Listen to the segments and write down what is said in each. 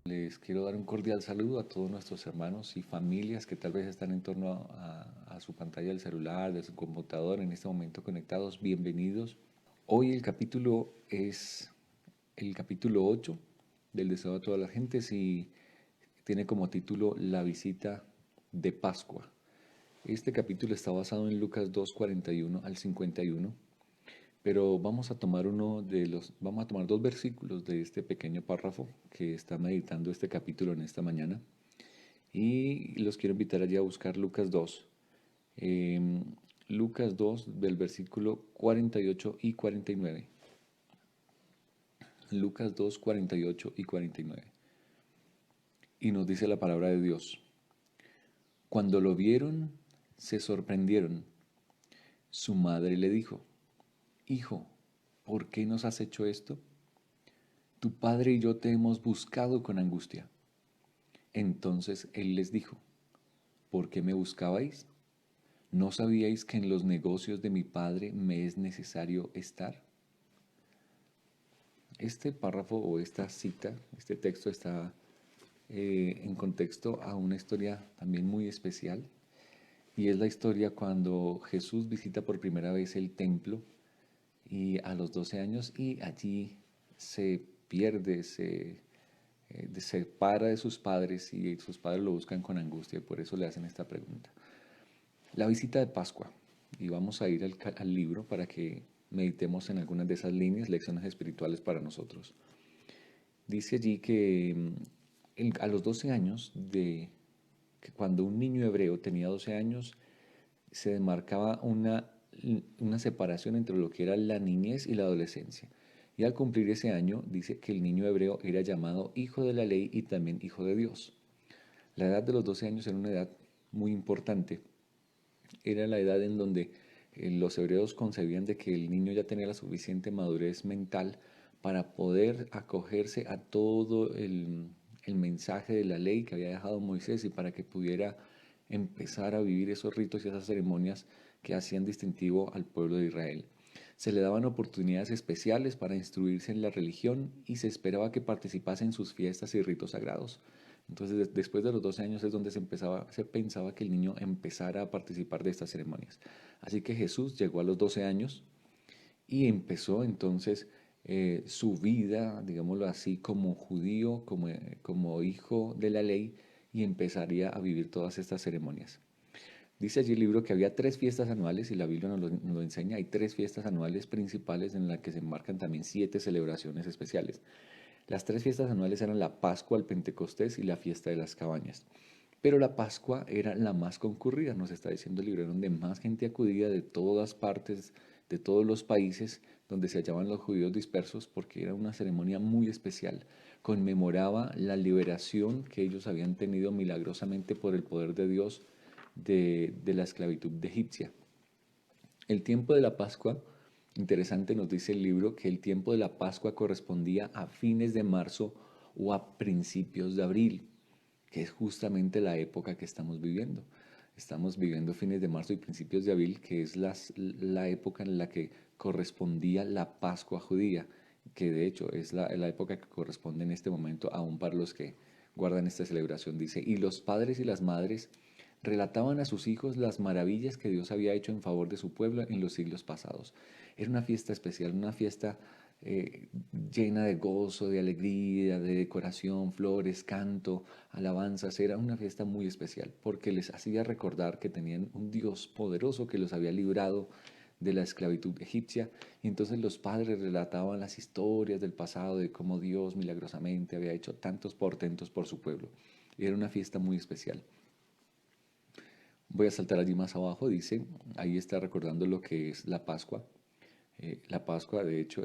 Les quiero dar un cordial saludo a todos nuestros hermanos y familias que tal vez están en torno a su pantalla del celular, de su computador en este momento conectados. Bienvenidos. Hoy el capítulo es el capítulo 8 del Deseo de todas las gentes y tiene como título La visita de Pascua. Este capítulo está basado en Lucas 2:41 al 51. Pero vamos a tomar dos versículos de este pequeño párrafo que está meditando este capítulo en esta mañana y los quiero invitar allí a buscar Lucas 2. em, Lucas 2 del versículo 48 y 49. Lucas 2, 48 y 49. Y nos dice la palabra de Dios. Cuando lo vieron, se sorprendieron. Su madre le dijo, Hijo, ¿por qué nos has hecho esto? Tu padre y yo te hemos buscado con angustia. Entonces él les dijo, ¿por qué me buscabais? ¿No sabíais que en los negocios de mi padre me es necesario estar? Este párrafo o esta cita, este texto está en contexto a una historia también muy especial y es la historia cuando Jesús visita por primera vez el templo y a los 12 años y allí se pierde, se separa de sus padres y sus padres lo buscan con angustia y por eso le hacen esta pregunta. La visita de Pascua. Y vamos a ir al libro para que meditemos en algunas de esas líneas, lecciones espirituales para nosotros. Dice allí que a los 12 años, que cuando un niño hebreo tenía 12 años, se demarcaba una separación entre lo que era la niñez y la adolescencia. Y al cumplir ese año, dice que el niño hebreo era llamado hijo de la ley y también hijo de Dios. La edad de los 12 años era una edad muy importante. Era la edad en donde los hebreos concebían de que el niño ya tenía la suficiente madurez mental para poder acogerse a todo el mensaje de la ley que había dejado Moisés y para que pudiera empezar a vivir esos ritos y esas ceremonias que hacían distintivo al pueblo de Israel. Se le daban oportunidades especiales para instruirse en la religión y se esperaba que participase en sus fiestas y ritos sagrados. Entonces, después de los 12 años es donde se pensaba que el niño empezara a participar de estas ceremonias. Así que Jesús llegó a los 12 años y empezó entonces su vida, digámoslo así, como judío, como hijo de la ley, y empezaría a vivir todas estas ceremonias. Dice allí el libro que había tres fiestas anuales, y la Biblia nos lo enseña, hay tres fiestas anuales principales en las que se enmarcan también siete celebraciones especiales. Las tres fiestas anuales eran la Pascua, el Pentecostés y la fiesta de las cabañas. Pero la Pascua era la más concurrida, nos está diciendo el libro, donde más gente acudía de todas partes, de todos los países donde se hallaban los judíos dispersos, porque era una ceremonia muy especial. Conmemoraba la liberación que ellos habían tenido milagrosamente por el poder de Dios de la esclavitud de egipcia. El tiempo de la Pascua, interesante, nos dice el libro que el tiempo de la Pascua correspondía a fines de marzo o a principios de abril, que es justamente la época que estamos viviendo. Estamos viviendo fines de marzo y principios de abril, que es la época en la que correspondía la Pascua judía, que de hecho es la época que corresponde en este momento aún para los que guardan esta celebración. Dice, y los padres y las madres relataban a sus hijos las maravillas que Dios había hecho en favor de su pueblo en los siglos pasados. Era una fiesta especial, una fiesta eh, llena de gozo, de alegría, de decoración, flores, canto, alabanzas. Era una fiesta muy especial porque les hacía recordar que tenían un Dios poderoso que los había librado de la esclavitud egipcia. Y entonces los padres relataban las historias del pasado, de cómo Dios milagrosamente había hecho tantos portentos por su pueblo. Y era una fiesta muy especial. Voy a saltar allí más abajo, dice, ahí está recordando lo que es la Pascua. La Pascua, de hecho,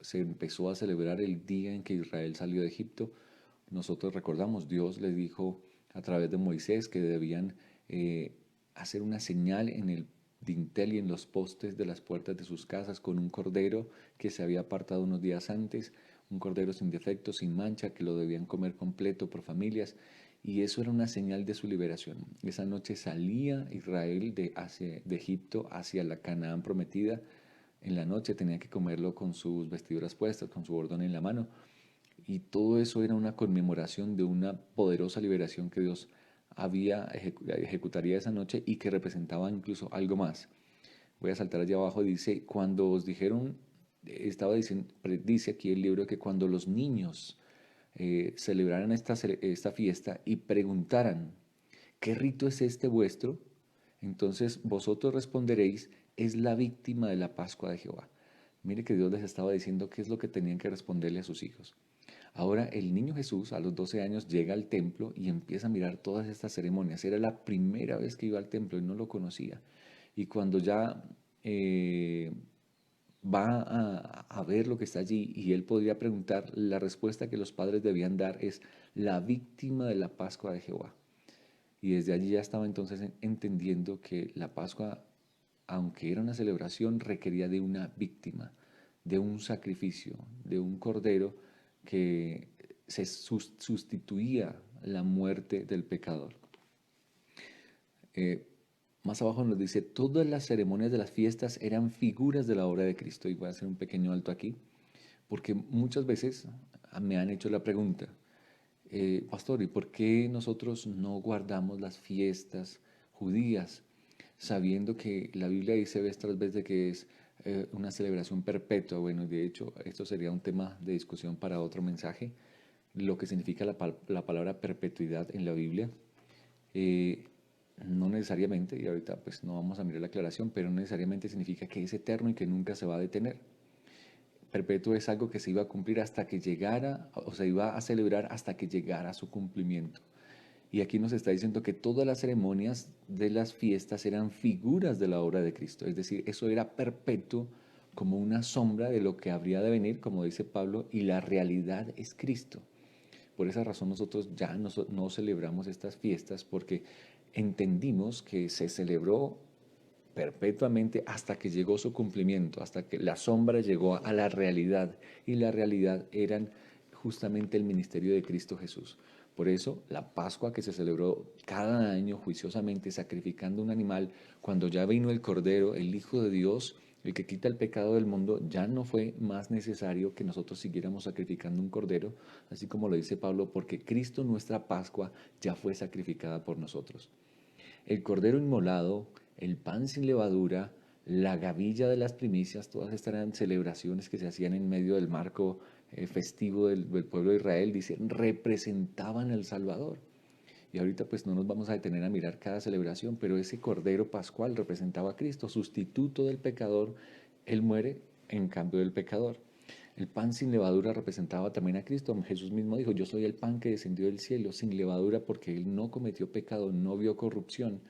se empezó a celebrar el día en que Israel salió de Egipto. Nosotros recordamos, Dios les dijo a través de Moisés que debían hacer una señal en el dintel y en los postes de las puertas de sus casas con un cordero que se había apartado unos días antes, un cordero sin defecto, sin mancha, que lo debían comer completo por familias. Y eso era una señal de su liberación. Esa noche salía Israel de Egipto hacia la Canaán prometida. En la noche tenía que comerlo con sus vestiduras puestas, con su bordón en la mano. Y todo eso era una conmemoración de una poderosa liberación que Dios ejecutaría esa noche y que representaba incluso algo más. Voy a saltar allá abajo, dice, cuando os dijeron, estaba diciendo, dice aquí el libro que cuando los niños celebraran esta fiesta y preguntaran, ¿qué rito es este vuestro? Entonces vosotros responderéis, es la víctima de la Pascua de Jehová. Mire que Dios les estaba diciendo qué es lo que tenían que responderle a sus hijos. Ahora el niño Jesús a los 12 años llega al templo y empieza a mirar todas estas ceremonias. Era la primera vez que iba al templo y no lo conocía. Y cuando ya eh, va a ver lo que está allí y él podría preguntar, la respuesta que los padres debían dar es la víctima de la Pascua de Jehová. Y desde allí ya estaba entonces entendiendo que la Pascua, aunque era una celebración, requería de una víctima, de un sacrificio, de un cordero que se sustituía la muerte del pecador. Eh, Más abajo nos dice, todas las ceremonias de las fiestas eran figuras de la obra de Cristo. Y voy a hacer un pequeño alto aquí, porque muchas veces me han hecho la pregunta, pastor, ¿y por qué nosotros no guardamos las fiestas judías, sabiendo que la Biblia dice vez tras vez de que es una celebración perpetua? Bueno, de hecho, esto sería un tema de discusión para otro mensaje, lo que significa la palabra perpetuidad en la Biblia. Eh, no necesariamente, y ahorita pues no vamos a mirar la aclaración, pero no necesariamente significa que es eterno y que nunca se va a detener. Perpetuo es algo que se iba a cumplir hasta que llegara, o se iba a celebrar hasta que llegara a su cumplimiento. Y aquí nos está diciendo que todas las ceremonias de las fiestas eran figuras de la obra de Cristo. Es decir, eso era perpetuo como una sombra de lo que habría de venir, como dice Pablo, y la realidad es Cristo. Por esa razón nosotros ya no celebramos estas fiestas porque entendimos que se celebró perpetuamente hasta que llegó su cumplimiento, hasta que la sombra llegó a la realidad y la realidad eran justamente el ministerio de Cristo Jesús. Por eso la Pascua que se celebró cada año juiciosamente sacrificando un animal, cuando ya vino el Cordero, el Hijo de Dios, el que quita el pecado del mundo, ya no fue más necesario que nosotros siguiéramos sacrificando un cordero, así como lo dice Pablo, porque Cristo, nuestra Pascua, ya fue sacrificada por nosotros. El cordero inmolado, el pan sin levadura, la gavilla de las primicias, todas estas eran celebraciones que se hacían en medio del marco festivo del pueblo de Israel, dice, representaban al Salvador. Y ahorita pues no nos vamos a detener a mirar cada celebración, pero ese cordero pascual representaba a Cristo, sustituto del pecador. Él muere en cambio del pecador. El pan sin levadura representaba también a Cristo. Jesús mismo dijo, yo soy el pan que descendió del cielo sin levadura porque él no cometió pecado, no vio corrupción.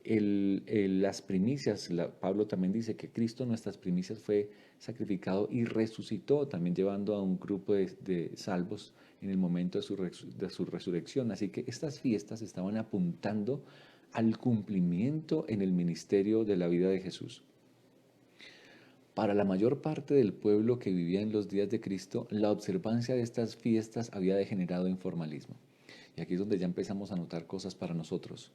Las primicias, Pablo también dice que Cristo, nuestras primicias, fue sacrificado y resucitó, también llevando a un grupo de salvos en el momento de su resurrección. Así que estas fiestas estaban apuntando al cumplimiento en el ministerio de la vida de Jesús. Para la mayor parte del pueblo que vivía en los días de Cristo, la observancia de estas fiestas había degenerado en formalismo. Y aquí es donde ya empezamos a notar cosas para nosotros.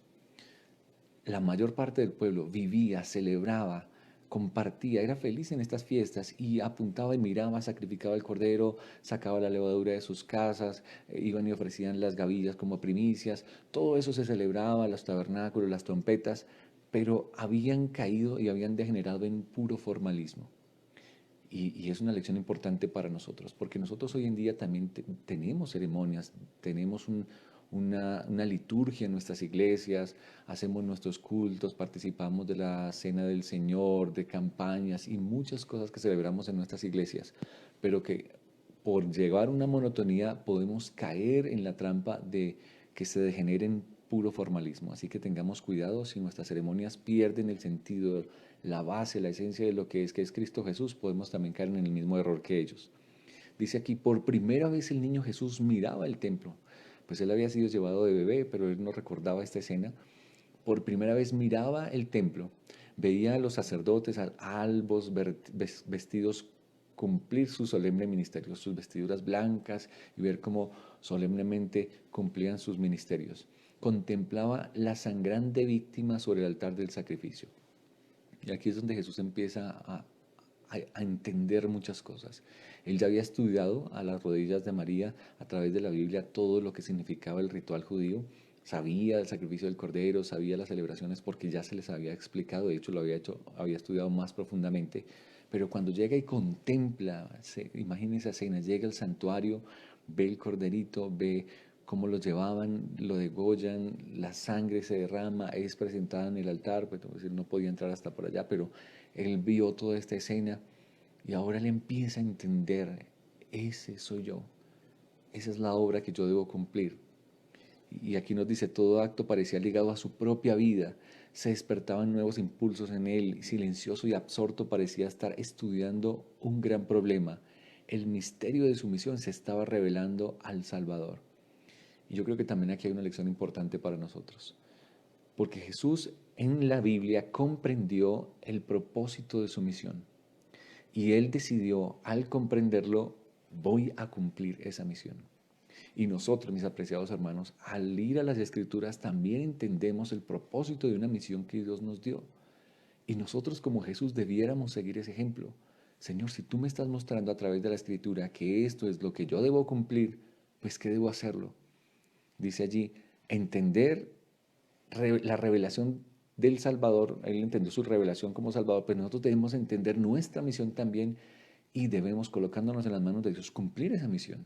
La mayor parte del pueblo vivía, celebraba, compartía, era feliz en estas fiestas y apuntaba y miraba, sacrificaba el cordero, sacaba la levadura de sus casas, iban y ofrecían las gavillas como primicias, todo eso se celebraba, los tabernáculos, las trompetas, pero habían caído y habían degenerado en puro formalismo. Y es una lección importante para nosotros, porque nosotros hoy en día también tenemos ceremonias, tenemos una liturgia en nuestras iglesias, hacemos nuestros cultos, participamos de la cena del Señor, de campañas y muchas cosas que celebramos en nuestras iglesias, pero que por llevar una monotonía podemos caer en la trampa de que se degeneren puro formalismo. Así que tengamos cuidado si nuestras ceremonias pierden el sentido, la base, la esencia de lo que es Cristo Jesús, podemos también caer en el mismo error que ellos. Dice aquí, por primera vez el niño Jesús miraba el templo. Pues él había sido llevado de bebé, pero él no recordaba esta escena. Por primera vez miraba el templo, veía a los sacerdotes albos, vestidos, cumplir su solemne ministerio, sus vestiduras blancas y ver cómo solemnemente cumplían sus ministerios. Contemplaba la sangrante víctima sobre el altar del sacrificio. Y aquí es donde Jesús empieza a entender muchas cosas. Él ya había estudiado a las rodillas de María a través de la Biblia todo lo que significaba el ritual judío. Sabía el sacrificio del cordero, sabía las celebraciones porque ya se les había explicado, de hecho lo había hecho, había estudiado más profundamente. Pero cuando llega y contempla, imagínense esa escena, llega al santuario, ve el corderito, ve cómo lo llevaban, lo degollan, la sangre se derrama, es presentada en el altar, pues no podía entrar hasta por allá, pero él vio toda esta escena y ahora él empieza a entender, ese soy yo, esa es la obra que yo debo cumplir. Y aquí nos dice, todo acto parecía ligado a su propia vida, se despertaban nuevos impulsos en él, silencioso y absorto parecía estar estudiando un gran problema. El misterio de su misión se estaba revelando al Salvador. Y yo creo que también aquí hay una lección importante para nosotros, porque Jesús en la Biblia comprendió el propósito de su misión y él decidió, al comprenderlo, voy a cumplir esa misión. Y nosotros, mis apreciados hermanos, al ir a las Escrituras también entendemos el propósito de una misión que Dios nos dio. Y nosotros como Jesús debiéramos seguir ese ejemplo. Señor, si tú me estás mostrando a través de la Escritura que esto es lo que yo debo cumplir, pues ¿qué debo hacerlo? Dice allí, entender la revelación del Salvador, él entendió su revelación como Salvador, pero nosotros debemos entender nuestra misión también y debemos, colocándonos en las manos de Dios, cumplir esa misión.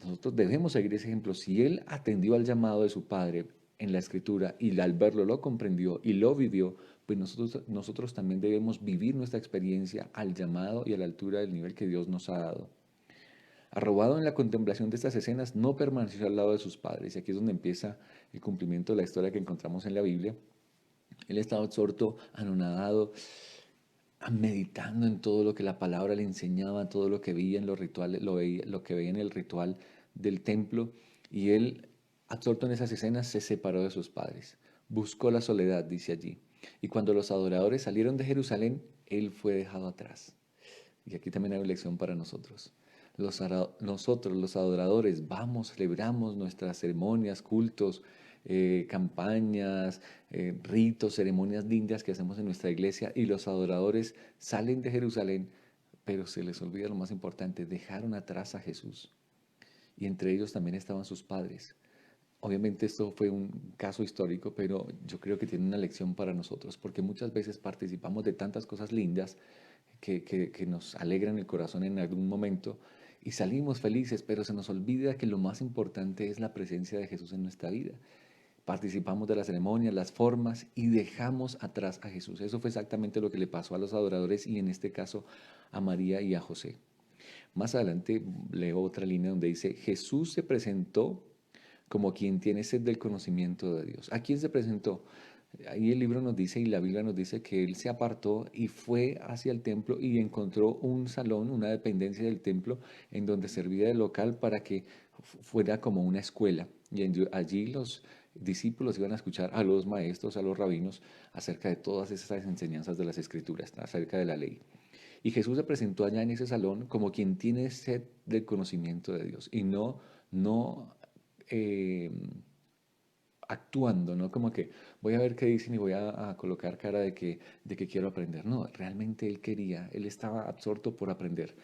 Nosotros debemos seguir ese ejemplo. Si él atendió al llamado de su padre en la escritura y al verlo lo comprendió y lo vivió, pues nosotros también debemos vivir nuestra experiencia al llamado y a la altura del nivel que Dios nos ha dado. Arrobado en la contemplación de estas escenas, no permaneció al lado de sus padres. Y aquí es donde empieza el cumplimiento de la historia que encontramos en la Biblia. Él estaba absorto, anonadado, meditando en todo lo que la palabra le enseñaba, todo lo que veía en los rituales, lo que veía en el ritual del templo. Y él, absorto en esas escenas, se separó de sus padres. Buscó la soledad, dice allí. Y cuando los adoradores salieron de Jerusalén, él fue dejado atrás. Y aquí también hay una lección para nosotros. Nosotros, los adoradores, vamos, celebramos nuestras ceremonias, cultos, campañas, ritos, ceremonias lindas que hacemos en nuestra iglesia y los adoradores salen de Jerusalén, pero se les olvida lo más importante, dejaron atrás a Jesús. Y entre ellos también estaban sus padres. Obviamente esto fue un caso histórico, pero yo creo que tiene una lección para nosotros, porque muchas veces participamos de tantas cosas lindas que nos alegran el corazón en algún momento y salimos felices, pero se nos olvida que lo más importante es la presencia de Jesús en nuestra vida. Participamos de las ceremonias, las formas y dejamos atrás a Jesús. Eso fue exactamente lo que le pasó a los adoradores y en este caso a María y a José. Más adelante leo otra línea donde dice, Jesús se presentó como quien tiene sed del conocimiento de Dios. ¿A quién se presentó? Ahí el libro nos dice y la Biblia nos dice que él se apartó y fue hacia el templo y encontró un salón, una dependencia del templo, en donde servía de local para que fuera como una escuela. Y allí los discípulos iban a escuchar a los maestros, a los rabinos, acerca de todas esas enseñanzas de las escrituras, acerca de la ley. Y Jesús se presentó allá en ese salón como quien tiene sed del conocimiento de Dios y no eh, actuando, ¿no? Como que voy a ver qué dicen y voy a colocar cara de que quiero aprender. No, realmente él quería, él estaba absorto por aprender,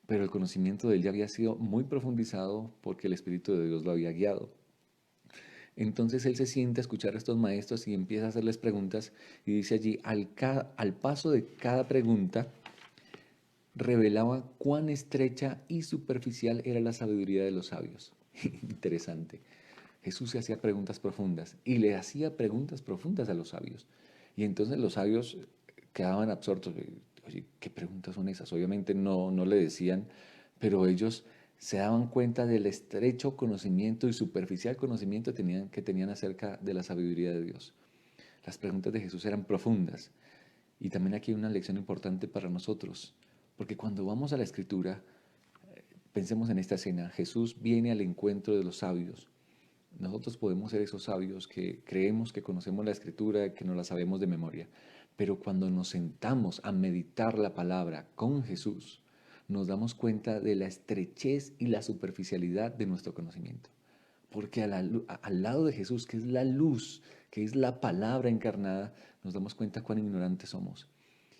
pero el conocimiento de él ya había sido muy profundizado porque el Espíritu de Dios lo había guiado. Entonces él se sienta a escuchar a estos maestros y empieza a hacerles preguntas y dice allí, al paso de cada pregunta, revelaba cuán estrecha y superficial era la sabiduría de los sabios. Interesante. Jesús se hacía preguntas profundas y le hacía preguntas profundas a los sabios. Y entonces los sabios quedaban absortos. Oye, ¿qué preguntas son esas? Obviamente no le decían, pero ellos se daban cuenta del estrecho conocimiento y superficial conocimiento que tenían acerca de la sabiduría de Dios. Las preguntas de Jesús eran profundas. Y también aquí hay una lección importante para nosotros, porque cuando vamos a la Escritura, pensemos en esta escena, Jesús viene al encuentro de los sabios. Nosotros podemos ser esos sabios que creemos que conocemos la Escritura, que no la sabemos de memoria, pero cuando nos sentamos a meditar la palabra con Jesús, nos damos cuenta de la estrechez y la superficialidad de nuestro conocimiento. Porque al lado de Jesús, que es la luz, que es la palabra encarnada, nos damos cuenta cuán ignorantes somos.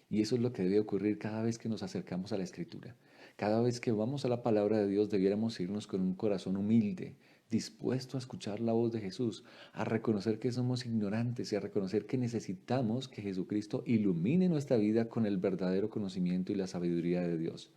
Y eso es lo que debe ocurrir cada vez que nos acercamos a la Escritura. Cada vez que vamos a la palabra de Dios debiéramos irnos con un corazón humilde, dispuesto a escuchar la voz de Jesús, a reconocer que somos ignorantes y a reconocer que necesitamos que Jesucristo ilumine nuestra vida con el verdadero conocimiento y la sabiduría de Dios.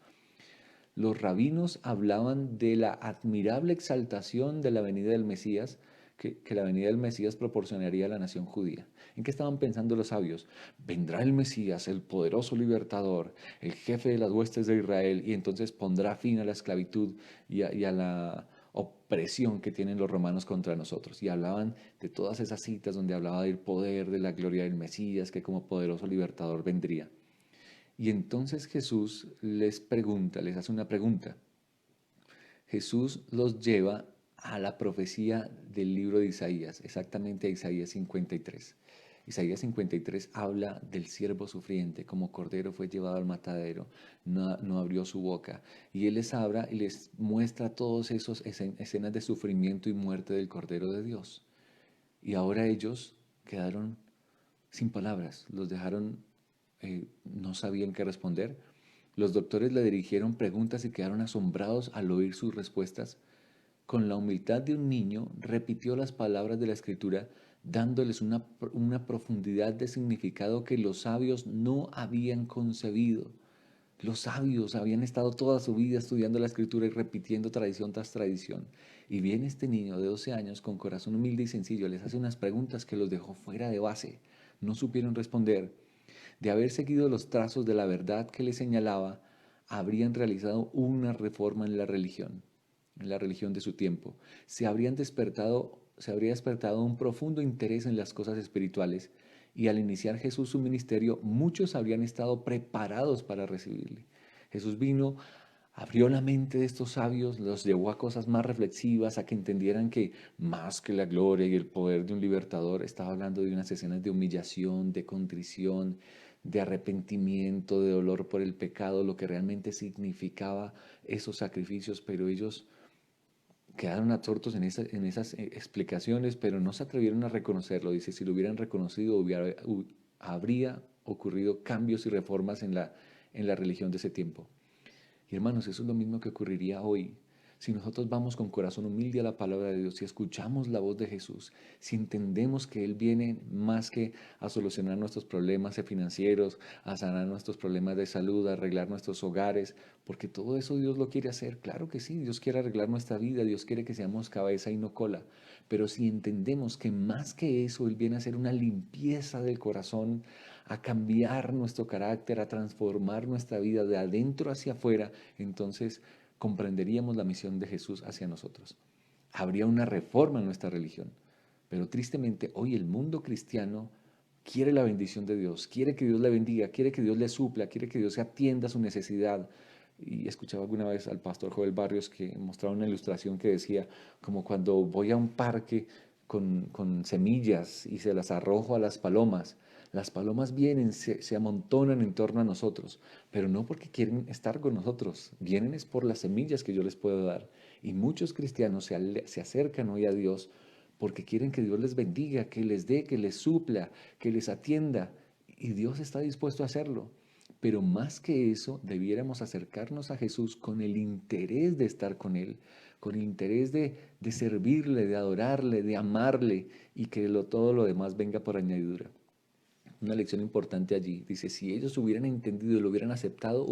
Los rabinos hablaban de la admirable exaltación de la venida del Mesías, que la venida del Mesías proporcionaría a la nación judía. ¿En qué estaban pensando los sabios? Vendrá el Mesías, el poderoso libertador, el jefe de las huestes de Israel, y entonces pondrá fin a la esclavitud y a la opresión que tienen los romanos contra nosotros. Y hablaban de todas esas citas donde hablaba del poder, de la gloria del Mesías, que como poderoso libertador vendría. Y entonces Jesús les pregunta, les hace una pregunta. Jesús los lleva a la profecía del libro de Isaías, exactamente a Isaías 53. Isaías 53 habla del siervo sufriente, como cordero fue llevado al matadero, no abrió su boca. Y Él les habla y les muestra todas esas escenas de sufrimiento y muerte del Cordero de Dios. Y ahora ellos quedaron sin palabras, los dejaron, no sabían qué responder. Los doctores le dirigieron preguntas y quedaron asombrados al oír sus respuestas. Con la humildad de un niño, repitió las palabras de la Escritura, dándoles una profundidad de significado que los sabios no habían concebido. Los sabios habían estado toda su vida estudiando la Escritura y repitiendo tradición tras tradición. Y viene este niño de 12 años con corazón humilde y sencillo, les hace unas preguntas que los dejó fuera de base. No supieron responder. De haber seguido los trazos de la verdad que les señalaba, habrían realizado una reforma en la religión de su tiempo. Se habría despertado un profundo interés en las cosas espirituales y al iniciar Jesús su ministerio, muchos habrían estado preparados para recibirle. Jesús vino, abrió la mente de estos sabios, los llevó a cosas más reflexivas, a que entendieran que más que la gloria y el poder de un libertador, estaba hablando de unas escenas de humillación, de contrición, de arrepentimiento, de dolor por el pecado, lo que realmente significaba esos sacrificios, pero ellos quedaron absortos en esas explicaciones, pero no se atrevieron a reconocerlo. Dice, si lo hubieran reconocido, habría ocurrido cambios y reformas en la religión de ese tiempo. Y hermanos, eso es lo mismo que ocurriría hoy. Si nosotros vamos con corazón humilde a la palabra de Dios, si escuchamos la voz de Jesús, si entendemos que Él viene más que a solucionar nuestros problemas financieros, a sanar nuestros problemas de salud, a arreglar nuestros hogares, porque todo eso Dios lo quiere hacer. Claro que sí, Dios quiere arreglar nuestra vida, Dios quiere que seamos cabeza y no cola. Pero si entendemos que más que eso, Él viene a hacer una limpieza del corazón, a cambiar nuestro carácter, a transformar nuestra vida de adentro hacia afuera, entonces comprenderíamos la misión de Jesús hacia nosotros. Habría una reforma en nuestra religión. Pero tristemente hoy el mundo cristiano quiere la bendición de Dios, quiere que Dios le bendiga, quiere que Dios le supla, quiere que Dios atienda su necesidad. Y escuchaba alguna vez al pastor Joel Barrios que mostraba una ilustración que decía, como cuando voy a un parque con semillas y se las arrojo a las palomas. Las palomas vienen, se amontonan en torno a nosotros, pero no porque quieren estar con nosotros, vienen es por las semillas que yo les puedo dar. Y muchos cristianos se acercan hoy a Dios porque quieren que Dios les bendiga, que les dé, que les supla, que les atienda. Y Dios está dispuesto a hacerlo. Pero más que eso, debiéramos acercarnos a Jesús con el interés de estar con Él, con el interés de servirle, de adorarle, de amarle y que todo lo demás venga por añadidura. Una lección importante allí. Dice, si ellos hubieran entendido y lo hubieran aceptado,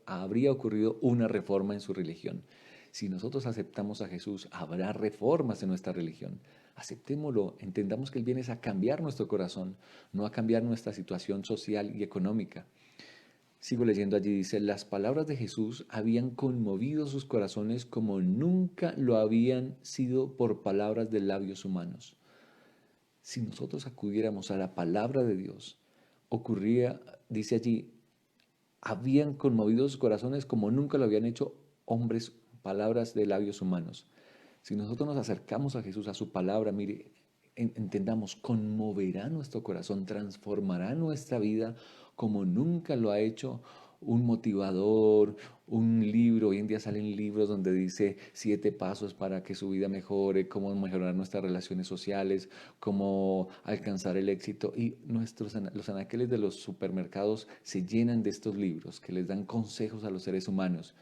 habría ocurrido una reforma en su religión. Si nosotros aceptamos a Jesús, habrá reformas en nuestra religión. Aceptémoslo, entendamos que Él viene a cambiar nuestro corazón, no a cambiar nuestra situación social y económica. Sigo leyendo allí, dice, las palabras de Jesús habían conmovido sus corazones como nunca lo habían sido por palabras de labios humanos. Si nosotros acudiéramos a la palabra de Dios, ocurría, dice allí, habían conmovido sus corazones como nunca lo habían hecho hombres, palabras de labios humanos. Si nosotros nos acercamos a Jesús, a su palabra, mire, entendamos, conmoverá nuestro corazón, transformará nuestra vida como nunca lo ha hecho un motivador, un libro. Hoy en día salen libros donde dice 7 pasos para que su vida mejore, cómo mejorar nuestras relaciones sociales, cómo alcanzar el éxito. Y los anaqueles de los supermercados se llenan de estos libros que les dan consejos a los seres humanos.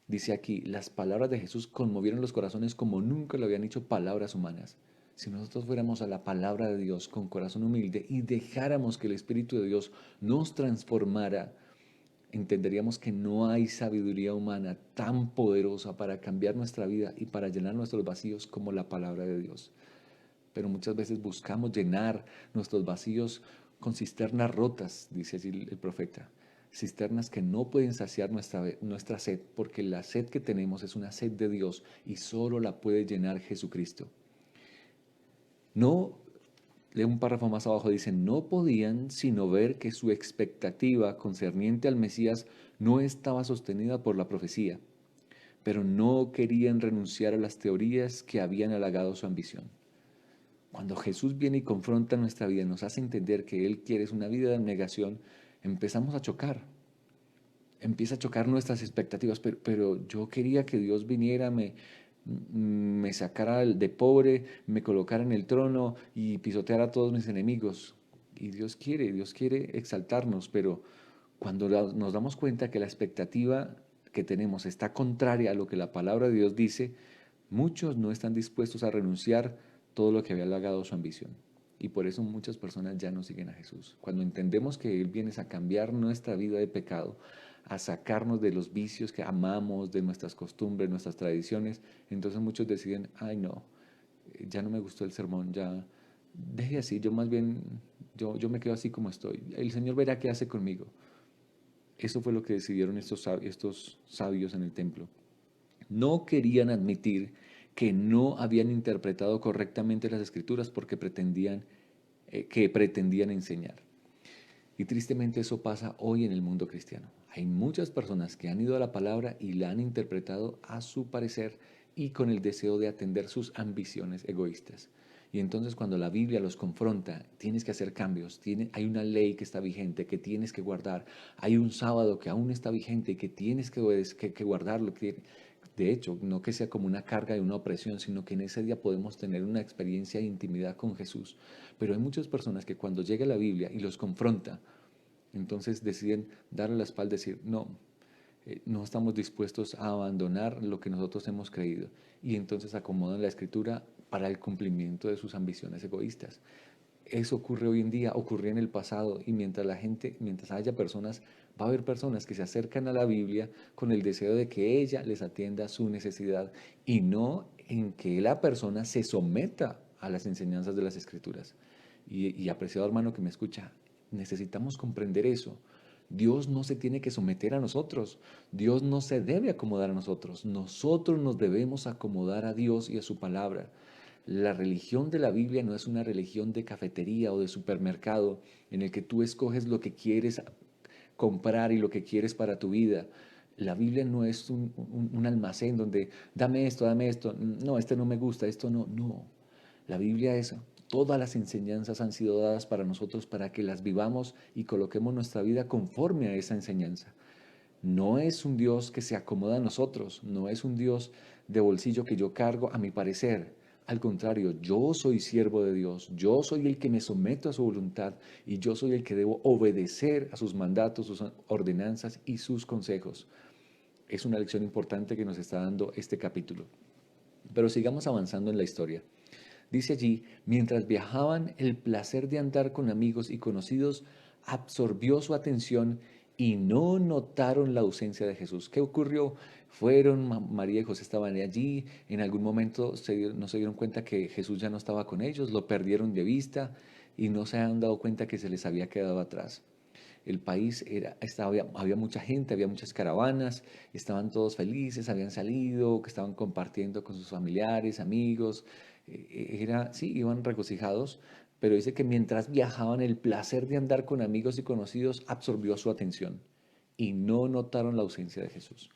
Dice aquí, las palabras de Jesús conmovieron los corazones como nunca lo habían hecho palabras humanas. Si nosotros fuéramos a la palabra de Dios con corazón humilde y dejáramos que el Espíritu de Dios nos transformara, entenderíamos que no hay sabiduría humana tan poderosa para cambiar nuestra vida y para llenar nuestros vacíos como la palabra de Dios. Pero muchas veces buscamos llenar nuestros vacíos con cisternas rotas, dice allí el profeta. Cisternas que no pueden saciar nuestra sed, porque la sed que tenemos es una sed de Dios y solo la puede llenar Jesucristo. No, leo un párrafo más abajo, dice, no podían sino ver que su expectativa concerniente al Mesías no estaba sostenida por la profecía, pero no querían renunciar a las teorías que habían halagado su ambición. Cuando Jesús viene y confronta nuestra vida, nos hace entender que Él quiere es una vida de abnegación, empezamos a chocar. Empieza a chocar nuestras expectativas, pero yo quería que Dios viniera, me sacara de pobre, me colocara en el trono y pisoteara a todos mis enemigos. Y Dios quiere exaltarnos, pero cuando nos damos cuenta que la expectativa que tenemos está contraria a lo que la palabra de Dios dice, muchos no están dispuestos a renunciar todo lo que había halagado su ambición. Y por eso muchas personas ya no siguen a Jesús. Cuando entendemos que Él viene a cambiar nuestra vida de pecado, a sacarnos de los vicios que amamos, de nuestras costumbres, nuestras tradiciones, entonces muchos deciden, ay no, ya no me gustó el sermón, ya deje así, yo más bien, yo me quedo así como estoy. El Señor verá qué hace conmigo. Eso fue lo que decidieron estos sabios en el templo. No querían admitir que no habían interpretado correctamente las escrituras porque pretendían enseñar. Y tristemente eso pasa hoy en el mundo cristiano. Hay muchas personas que han ido a la palabra y la han interpretado a su parecer y con el deseo de atender sus ambiciones egoístas. Y entonces cuando la Biblia los confronta, tienes que hacer cambios, hay una ley que está vigente, que tienes que guardar, hay un sábado que aún está vigente y que tienes que guardarlo. De hecho, no que sea como una carga y una opresión, sino que en ese día podemos tener una experiencia de intimidad con Jesús. Pero hay muchas personas que cuando llega la Biblia y los confronta, entonces deciden darle la espalda y decir, no, no estamos dispuestos a abandonar lo que nosotros hemos creído. Y entonces acomodan la escritura para el cumplimiento de sus ambiciones egoístas. Eso ocurre hoy en día, ocurrió en el pasado, y mientras haya personas, va a haber personas que se acercan a la Biblia con el deseo de que ella les atienda su necesidad y no en que la persona se someta a las enseñanzas de las Escrituras. Y apreciado hermano que me escucha, necesitamos comprender eso. Dios no se tiene que someter a nosotros. Dios no se debe acomodar a nosotros. Nosotros nos debemos acomodar a Dios y a su palabra. La religión de la Biblia no es una religión de cafetería o de supermercado en el que tú escoges lo que quieres comprar y lo que quieres para tu vida. La Biblia no es un almacén donde dame esto, no, este no me gusta, esto no, no. La Biblia es, todas las enseñanzas han sido dadas para nosotros para que las vivamos y coloquemos nuestra vida conforme a esa enseñanza. No es un Dios que se acomoda a nosotros, no es un Dios de bolsillo que yo cargo a mi parecer. Al contrario, yo soy siervo de Dios, yo soy el que me someto a su voluntad y yo soy el que debo obedecer a sus mandatos, sus ordenanzas y sus consejos. Es una lección importante que nos está dando este capítulo. Pero sigamos avanzando en la historia. Dice allí, mientras viajaban, el placer de andar con amigos y conocidos absorbió su atención y no notaron la ausencia de Jesús. ¿Qué ocurrió? María y José estaban allí, en algún momento no se dieron cuenta que Jesús ya no estaba con ellos, lo perdieron de vista y no se han dado cuenta que se les había quedado atrás. El país había mucha gente, había muchas caravanas, estaban todos felices, habían salido, que estaban compartiendo con sus familiares, amigos, sí, iban regocijados, pero dice que mientras viajaban el placer de andar con amigos y conocidos absorbió su atención y no notaron la ausencia de Jesús.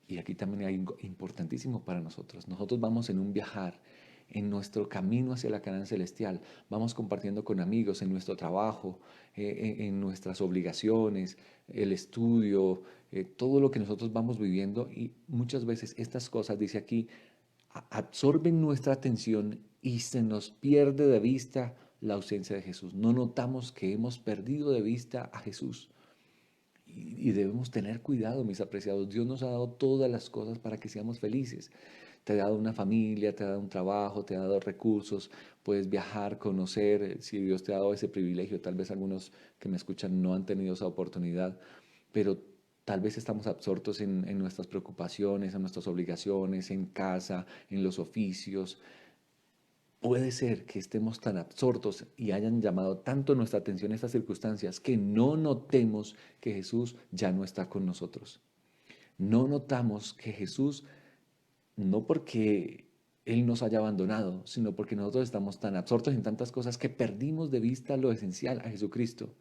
Y aquí también hay algo importantísimo para nosotros. Nosotros vamos en un viajar en nuestro camino hacia la Canaán celestial. Vamos compartiendo con amigos en nuestro trabajo, en nuestras obligaciones, el estudio, todo lo que nosotros vamos viviendo y muchas veces estas cosas, dice aquí, absorben nuestra atención y se nos pierde de vista la ausencia de Jesús. No notamos que hemos perdido de vista a Jesús. Y debemos tener cuidado, mis apreciados. Dios nos ha dado todas las cosas para que seamos felices. Te ha dado una familia, te ha dado un trabajo, te ha dado recursos, puedes viajar, conocer. Si Dios te ha dado ese privilegio, tal vez algunos que me escuchan no han tenido esa oportunidad, pero tal vez estamos absortos en nuestras preocupaciones, en nuestras obligaciones, en casa, en los oficios. Puede ser que estemos tan absortos y hayan llamado tanto nuestra atención estas circunstancias que no notemos que Jesús ya no está con nosotros. No notamos que Jesús, no porque Él nos haya abandonado, sino porque nosotros estamos tan absortos en tantas cosas que perdimos de vista lo esencial, a Jesucristo.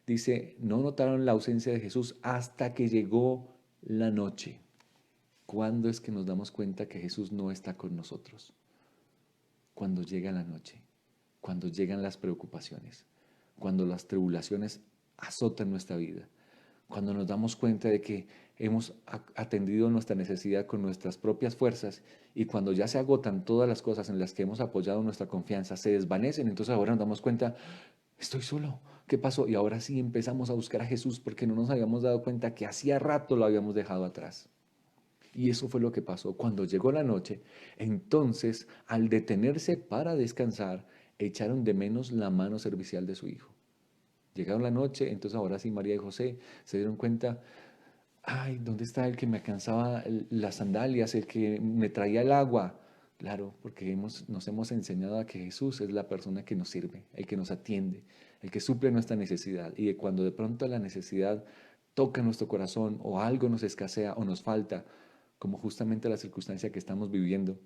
Dice, no notaron la ausencia de Jesús hasta que llegó la noche. ¿Cuándo es que nos damos cuenta que Jesús no está con nosotros? Cuando llega la noche, cuando llegan las preocupaciones, cuando las tribulaciones azotan nuestra vida, cuando nos damos cuenta de que hemos atendido nuestra necesidad con nuestras propias fuerzas y cuando ya se agotan todas las cosas en las que hemos apoyado nuestra confianza, se desvanecen, entonces ahora nos damos cuenta, estoy solo, ¿qué pasó? Y ahora sí empezamos a buscar a Jesús porque no nos habíamos dado cuenta que hacía rato lo habíamos dejado atrás. Y eso fue lo que pasó. Cuando llegó la noche, entonces, al detenerse para descansar, echaron de menos la mano servicial de su hijo. Llegaron la noche, entonces ahora sí María y José se dieron cuenta, ay, ¿dónde está el que me alcanzaba las sandalias, el que me traía el agua? Claro, porque nos hemos enseñado a que Jesús es la persona que nos sirve, el que nos atiende, el que suple nuestra necesidad. Y cuando de pronto la necesidad toca nuestro corazón o algo nos escasea o nos falta, como justamente la circunstancia que estamos viviendo,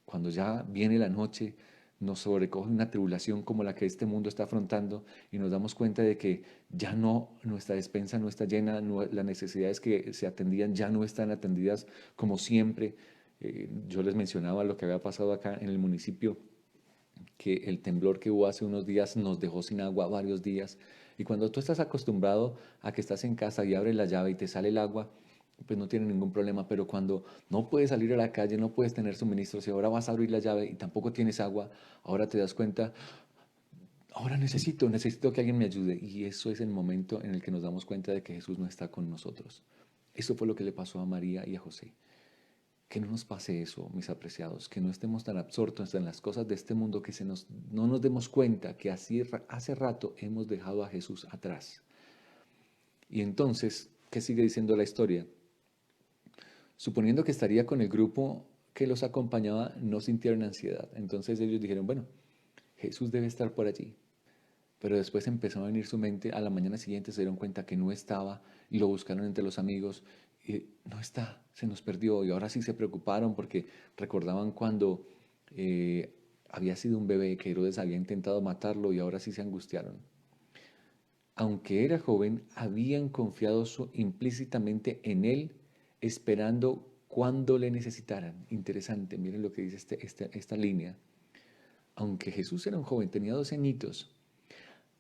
cuando ya viene la noche, nos sobrecoge una tribulación como la que este mundo está afrontando y nos damos cuenta de que ya no, nuestra despensa no está llena, las necesidades que se atendían ya no están atendidas como siempre. Yo les mencionaba lo que había pasado acá en el municipio, que el temblor que hubo hace unos días nos dejó sin agua varios días. Y cuando tú estás acostumbrado a que estás en casa y abres la llave y te sale el agua, pues no tiene ningún problema. Pero cuando no puedes salir a la calle, no puedes tener suministros y ahora vas a abrir la llave y tampoco tienes agua, ahora te das cuenta, ahora necesito que alguien me ayude. Y eso es el momento en el que nos damos cuenta de que Jesús no está con nosotros. Eso fue lo que le pasó a María y a José. Que no nos pase eso, mis apreciados, que no estemos tan absortos en las cosas de este mundo que no nos demos cuenta que así hace rato hemos dejado a Jesús atrás. Y entonces, ¿qué sigue diciendo la historia? Suponiendo que estaría con el grupo que los acompañaba, no sintieron ansiedad. Entonces ellos dijeron, bueno, Jesús debe estar por allí. Pero después empezó a venir su mente, a la mañana siguiente se dieron cuenta que no estaba y lo buscaron entre los amigos y no está, se nos perdió. Y ahora sí se preocuparon porque recordaban cuando había sido un bebé que Herodes había intentado matarlo y ahora sí se angustiaron. Aunque era joven, habían confiado implícitamente en él, esperando cuando le necesitaran. Interesante, miren lo que dice esta línea. Aunque Jesús era un joven, tenía 12 añitos,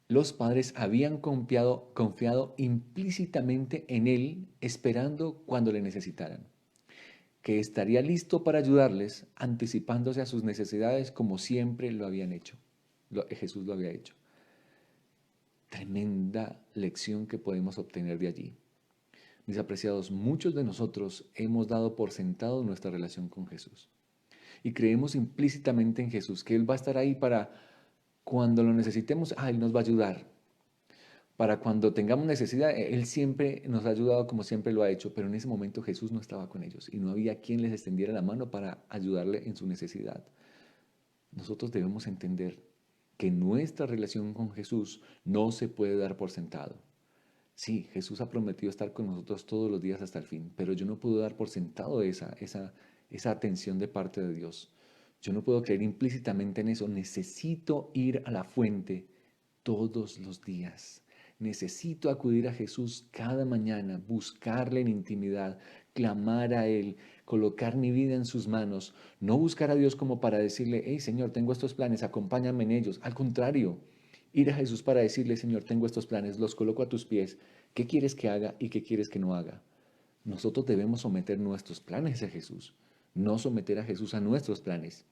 los padres habían confiado implícitamente en él, esperando cuando le necesitaran, que estaría listo para ayudarles, anticipándose a sus necesidades como siempre lo habían hecho. Jesús lo había hecho. Tremenda lección que podemos obtener de allí. Mis apreciados, muchos de nosotros hemos dado por sentado nuestra relación con Jesús y creemos implícitamente en Jesús, que Él va a estar ahí para cuando lo necesitemos, Él nos va a ayudar. Para cuando tengamos necesidad, Él siempre nos ha ayudado como siempre lo ha hecho, pero en ese momento Jesús no estaba con ellos y no había quien les extendiera la mano para ayudarle en su necesidad. Nosotros debemos entender que nuestra relación con Jesús no se puede dar por sentado. Sí, Jesús ha prometido estar con nosotros todos los días hasta el fin, pero yo no puedo dar por sentado esa atención de parte de Dios. Yo no puedo creer implícitamente en eso. Necesito ir a la fuente todos los días. Necesito acudir a Jesús cada mañana, buscarle en intimidad, clamar a Él, colocar mi vida en sus manos, no buscar a Dios como para decirle, hey Señor, tengo estos planes, acompáñame en ellos. Al contrario, ir a Jesús para decirle, Señor, tengo estos planes, los coloco a tus pies. ¿Qué quieres que haga y qué quieres que no haga? Nosotros debemos someter nuestros planes a Jesús, no someter a Jesús a nuestros planes.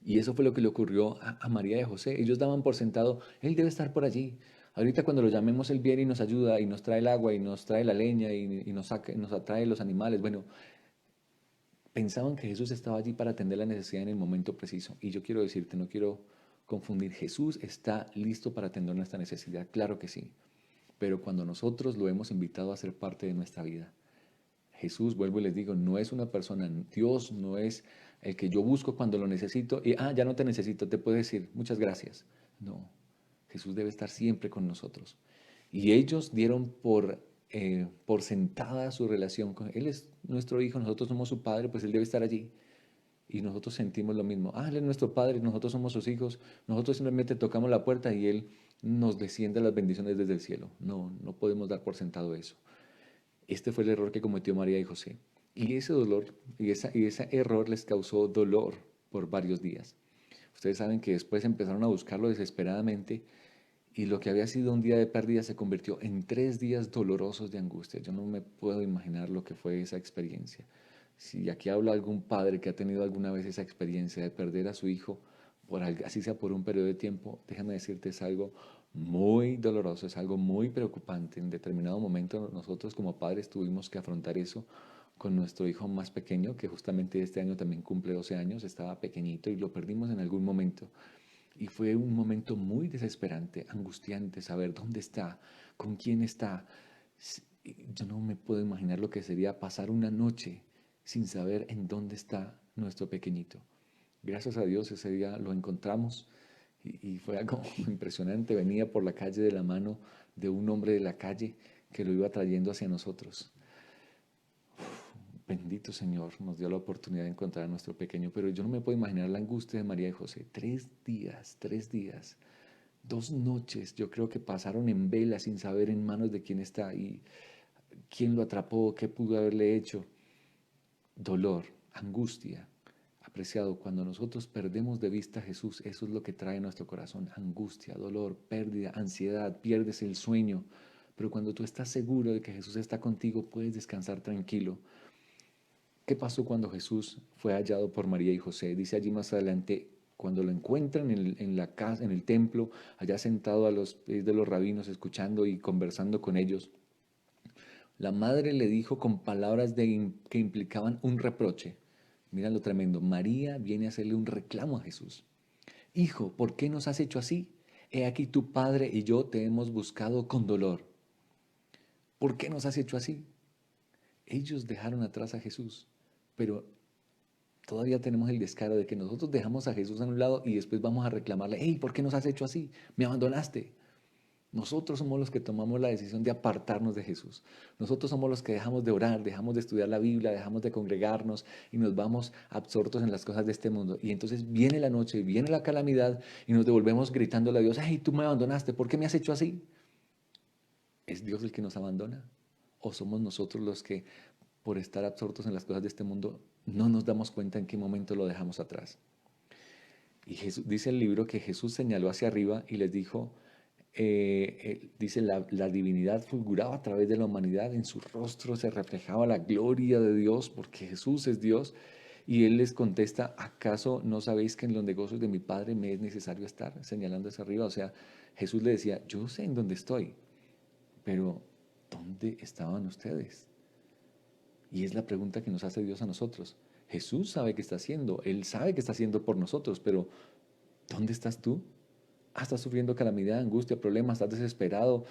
Y eso fue lo que le ocurrió a María y a José. Ellos daban por sentado, Él debe estar por allí. Ahorita cuando lo llamemos, Él viene y nos ayuda y nos trae el agua y nos trae la leña y nos atrae los animales. Bueno, pensaban que Jesús estaba allí para atender la necesidad en el momento preciso. Y yo quiero decirte, no quiero confundir, Jesús está listo para atender nuestra necesidad, claro que sí. Pero cuando nosotros lo hemos invitado a ser parte de nuestra vida, Jesús, vuelvo y les digo, no es una persona, Dios no es el que yo busco cuando lo necesito y, ya no te necesito, te puedo decir, muchas gracias. No, Jesús debe estar siempre con nosotros. Y ellos dieron por sentada su relación con Él. Es nuestro hijo, nosotros somos su padre, pues Él debe estar allí. Y nosotros sentimos lo mismo. Él es nuestro padre, nosotros somos sus hijos. Nosotros simplemente tocamos la puerta y Él nos desciende las bendiciones desde el cielo. No, no podemos dar por sentado eso. Este fue el error que cometió María y José. Y ese dolor y ese error les causó dolor por varios días. Ustedes saben que después empezaron a buscarlo desesperadamente y lo que había sido un día de pérdida se convirtió en 3 días dolorosos de angustia. Yo no me puedo imaginar lo que fue esa experiencia. Si aquí habla algún padre que ha tenido alguna vez esa experiencia de perder a su hijo, así sea por un periodo de tiempo, déjame decirte, es algo muy doloroso, es algo muy preocupante. En determinado momento nosotros como padres tuvimos que afrontar eso con nuestro hijo más pequeño, que justamente este año también cumple 12 años, estaba pequeñito y lo perdimos en algún momento. Y fue un momento muy desesperante, angustiante, saber dónde está, con quién está. Yo no me puedo imaginar lo que sería pasar una noche sin saber en dónde está nuestro pequeñito. Gracias a Dios ese día lo encontramos y fue algo impresionante. Venía por la calle de la mano de un hombre de la calle que lo iba trayendo hacia nosotros. Bendito Señor, nos dio la oportunidad de encontrar a nuestro pequeño, pero yo no me puedo imaginar la angustia de María y José. 3 días, 2 noches, yo creo que pasaron en vela sin saber en manos de quién está y quién lo atrapó, qué pudo haberle hecho. Dolor, angustia. Apreciado, cuando nosotros perdemos de vista a Jesús, eso es lo que trae a nuestro corazón, angustia, dolor, pérdida, ansiedad, pierdes el sueño. Pero cuando tú estás seguro de que Jesús está contigo, puedes descansar tranquilo. ¿Qué pasó cuando Jesús fue hallado por María y José? Dice allí más adelante, cuando lo encuentran en la casa, en el templo, allá sentado a los pies de los rabinos, escuchando y conversando con ellos, la madre le dijo con palabras que implicaban un reproche. Mira lo tremendo. María viene a hacerle un reclamo a Jesús. Hijo, ¿por qué nos has hecho así? He aquí tu padre y yo te hemos buscado con dolor. ¿Por qué nos has hecho así? Ellos dejaron atrás a Jesús, pero todavía tenemos el descaro de que nosotros dejamos a Jesús a un lado y después vamos a reclamarle, hey, ¿por qué nos has hecho así? Me abandonaste. Nosotros somos los que tomamos la decisión de apartarnos de Jesús. Nosotros somos los que dejamos de orar, dejamos de estudiar la Biblia, dejamos de congregarnos y nos vamos absortos en las cosas de este mundo. Y entonces viene la noche, viene la calamidad y nos devolvemos gritándole a Dios, hey, tú me abandonaste, ¿por qué me has hecho así? ¿Es Dios el que nos abandona? ¿O somos nosotros los que, por estar absortos en las cosas de este mundo, no nos damos cuenta en qué momento lo dejamos atrás? Y dice el libro que Jesús señaló hacia arriba y les dijo, dice, la divinidad fulguraba a través de la humanidad, en su rostro se reflejaba la gloria de Dios, porque Jesús es Dios, y Él les contesta, ¿acaso no sabéis que en los negocios de mi Padre me es necesario estar? Señalando hacia arriba, o sea, Jesús le decía, yo sé en dónde estoy, pero ¿dónde estaban ustedes? Y es la pregunta que nos hace Dios a nosotros. Jesús sabe qué está haciendo, Él sabe qué está haciendo por nosotros, pero ¿dónde estás tú? Estás sufriendo calamidad, angustia, problemas, estás desesperado,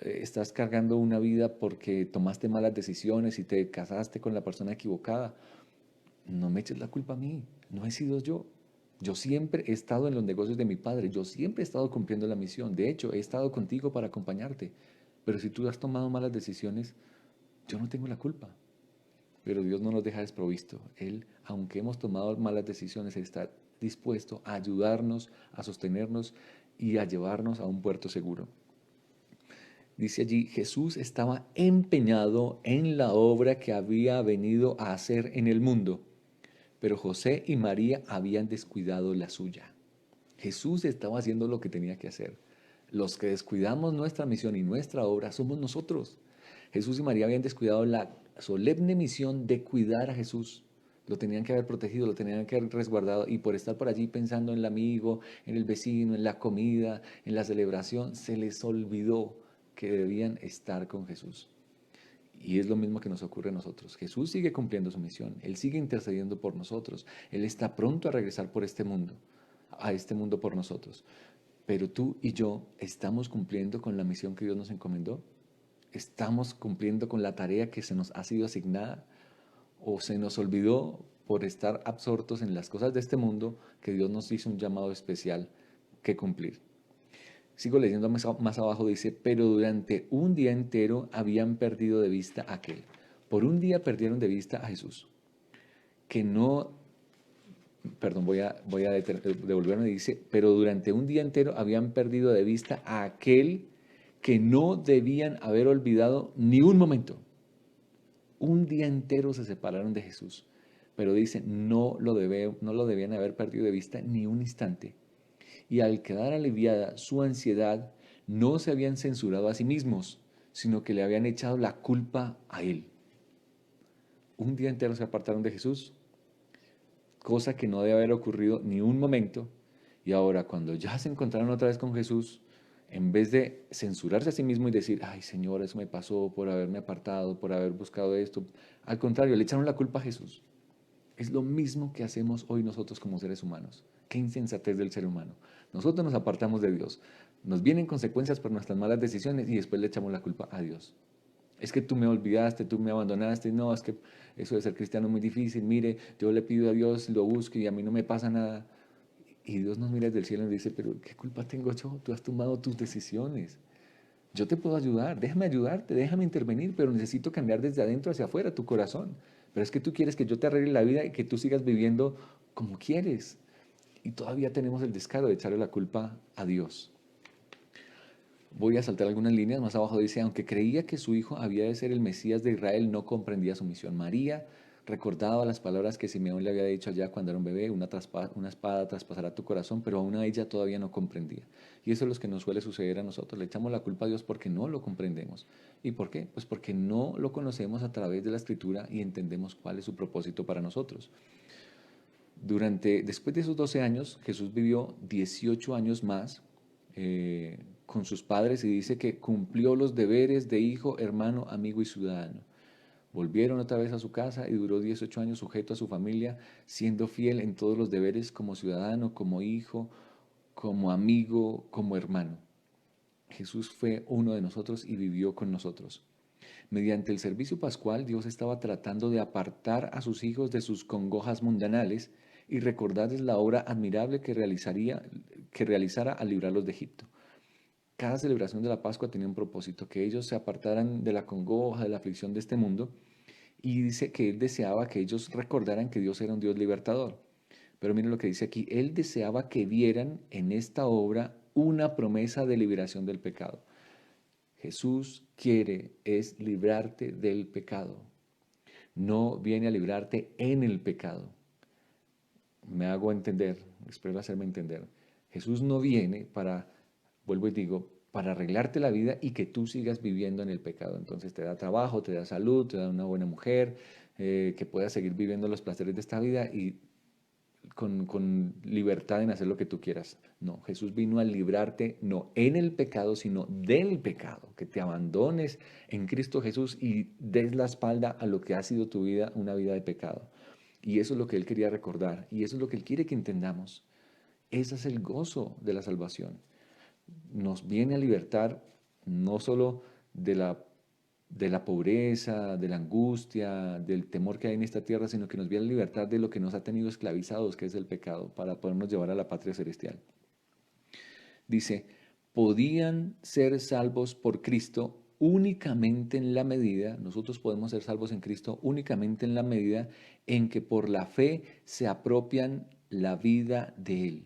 estás cargando una vida porque tomaste malas decisiones y te casaste con la persona equivocada. No me eches la culpa a mí, no he sido yo. Yo siempre he estado en los negocios de mi padre, yo siempre he estado cumpliendo la misión. De hecho, he estado contigo para acompañarte. Pero si tú has tomado malas decisiones, yo no tengo la culpa. Pero Dios no nos deja desprovisto. Él, aunque hemos tomado malas decisiones, está dispuesto a ayudarnos, a sostenernos y a llevarnos a un puerto seguro. Dice allí, Jesús estaba empeñado en la obra que había venido a hacer en el mundo, pero José y María habían descuidado la suya. Jesús estaba haciendo lo que tenía que hacer. Los que descuidamos nuestra misión y nuestra obra somos nosotros. Jesús y María habían descuidado la solemne misión de cuidar a Jesús. Lo tenían que haber protegido, lo tenían que haber resguardado y por estar por allí pensando en el amigo, en el vecino, en la comida, en la celebración, se les olvidó que debían estar con Jesús. Y es lo mismo que nos ocurre a nosotros. Jesús sigue cumpliendo su misión, Él sigue intercediendo por nosotros, Él está pronto a regresar por este mundo, a este mundo por nosotros. Pero tú y yo estamos cumpliendo con la misión que Dios nos encomendó. ¿Estamos cumpliendo con la tarea que se nos ha sido asignada? ¿O se nos olvidó por estar absortos en las cosas de este mundo que Dios nos hizo un llamado especial que cumplir? Sigo leyendo más abajo, dice, pero durante un día entero habían perdido de vista a aquel. Por un día perdieron de vista a Jesús. Que no, perdón, voy a devolverme, dice, pero durante un día entero habían perdido de vista a aquel que no debían haber olvidado ni un momento. Un día entero se separaron de Jesús, pero dice, no lo debían haber perdido de vista ni un instante. Y al quedar aliviada su ansiedad, no se habían censurado a sí mismos, sino que le habían echado la culpa a él. Un día entero se apartaron de Jesús, cosa que no debe haber ocurrido ni un momento, y ahora cuando ya se encontraron otra vez con Jesús, en vez de censurarse a sí mismo y decir, ay Señor, eso me pasó por haberme apartado, por haber buscado esto, al contrario, le echaron la culpa a Jesús. Es lo mismo que hacemos hoy nosotros como seres humanos. Qué insensatez del ser humano. Nosotros nos apartamos de Dios. Nos vienen consecuencias por nuestras malas decisiones y después le echamos la culpa a Dios. Es que tú me olvidaste, tú me abandonaste. No, es que eso de ser cristiano es muy difícil. Mire, yo le pido a Dios, lo busco y a mí no me pasa nada. Y Dios nos mira desde el cielo y nos dice, pero ¿qué culpa tengo yo? Tú has tomado tus decisiones. Yo te puedo ayudar, déjame ayudarte, déjame intervenir, pero necesito cambiar desde adentro hacia afuera tu corazón. Pero es que tú quieres que yo te arregle la vida y que tú sigas viviendo como quieres. Y todavía tenemos el descaro de echarle la culpa a Dios. Voy a saltar algunas líneas. Más abajo dice, aunque creía que su hijo había de ser el Mesías de Israel, no comprendía su misión. María recordaba las palabras que Simeón le había dicho allá cuando era un bebé, una espada traspasará tu corazón, pero aún a ella todavía no comprendía. Y eso es lo que nos suele suceder a nosotros. Le echamos la culpa a Dios porque no lo comprendemos. ¿Y por qué? Pues porque no lo conocemos a través de la Escritura y entendemos cuál es su propósito para nosotros. Después de esos 12 años, Jesús vivió 18 años más con sus padres y dice que cumplió los deberes de hijo, hermano, amigo y ciudadano. Volvieron otra vez a su casa y duró 18 años sujeto a su familia, siendo fiel en todos los deberes como ciudadano, como hijo, como amigo, como hermano. Jesús fue uno de nosotros y vivió con nosotros. Mediante el servicio pascual, Dios estaba tratando de apartar a sus hijos de sus congojas mundanales y recordarles la obra admirable que realizara al librarlos de Egipto. Cada celebración de la Pascua tenía un propósito, que ellos se apartaran de la congoja, de la aflicción de este mundo, y dice que Él deseaba que ellos recordaran que Dios era un Dios libertador. Pero miren lo que dice aquí, Él deseaba que vieran en esta obra una promesa de liberación del pecado. Jesús quiere es librarte del pecado. No viene a librarte en el pecado. Me hago entender, espero hacerme entender. Jesús no viene para, vuelvo y digo, para arreglarte la vida y que tú sigas viviendo en el pecado. Entonces te da trabajo, te da salud, te da una buena mujer, que puedas seguir viviendo los placeres de esta vida y con libertad en hacer lo que tú quieras. No, Jesús vino a librarte no en el pecado, sino del pecado, que te abandones en Cristo Jesús y des la espalda a lo que ha sido tu vida, una vida de pecado. Y eso es lo que Él quería recordar y eso es lo que Él quiere que entendamos. Ese es el gozo de la salvación. Nos viene a libertar no solo de la pobreza, de la angustia, del temor que hay en esta tierra, sino que nos viene a libertar de lo que nos ha tenido esclavizados, que es el pecado, para podernos llevar a la patria celestial. Dice, podían ser salvos por Cristo únicamente en la medida, nosotros podemos ser salvos en Cristo únicamente en la medida en que por la fe se apropian la vida de Él.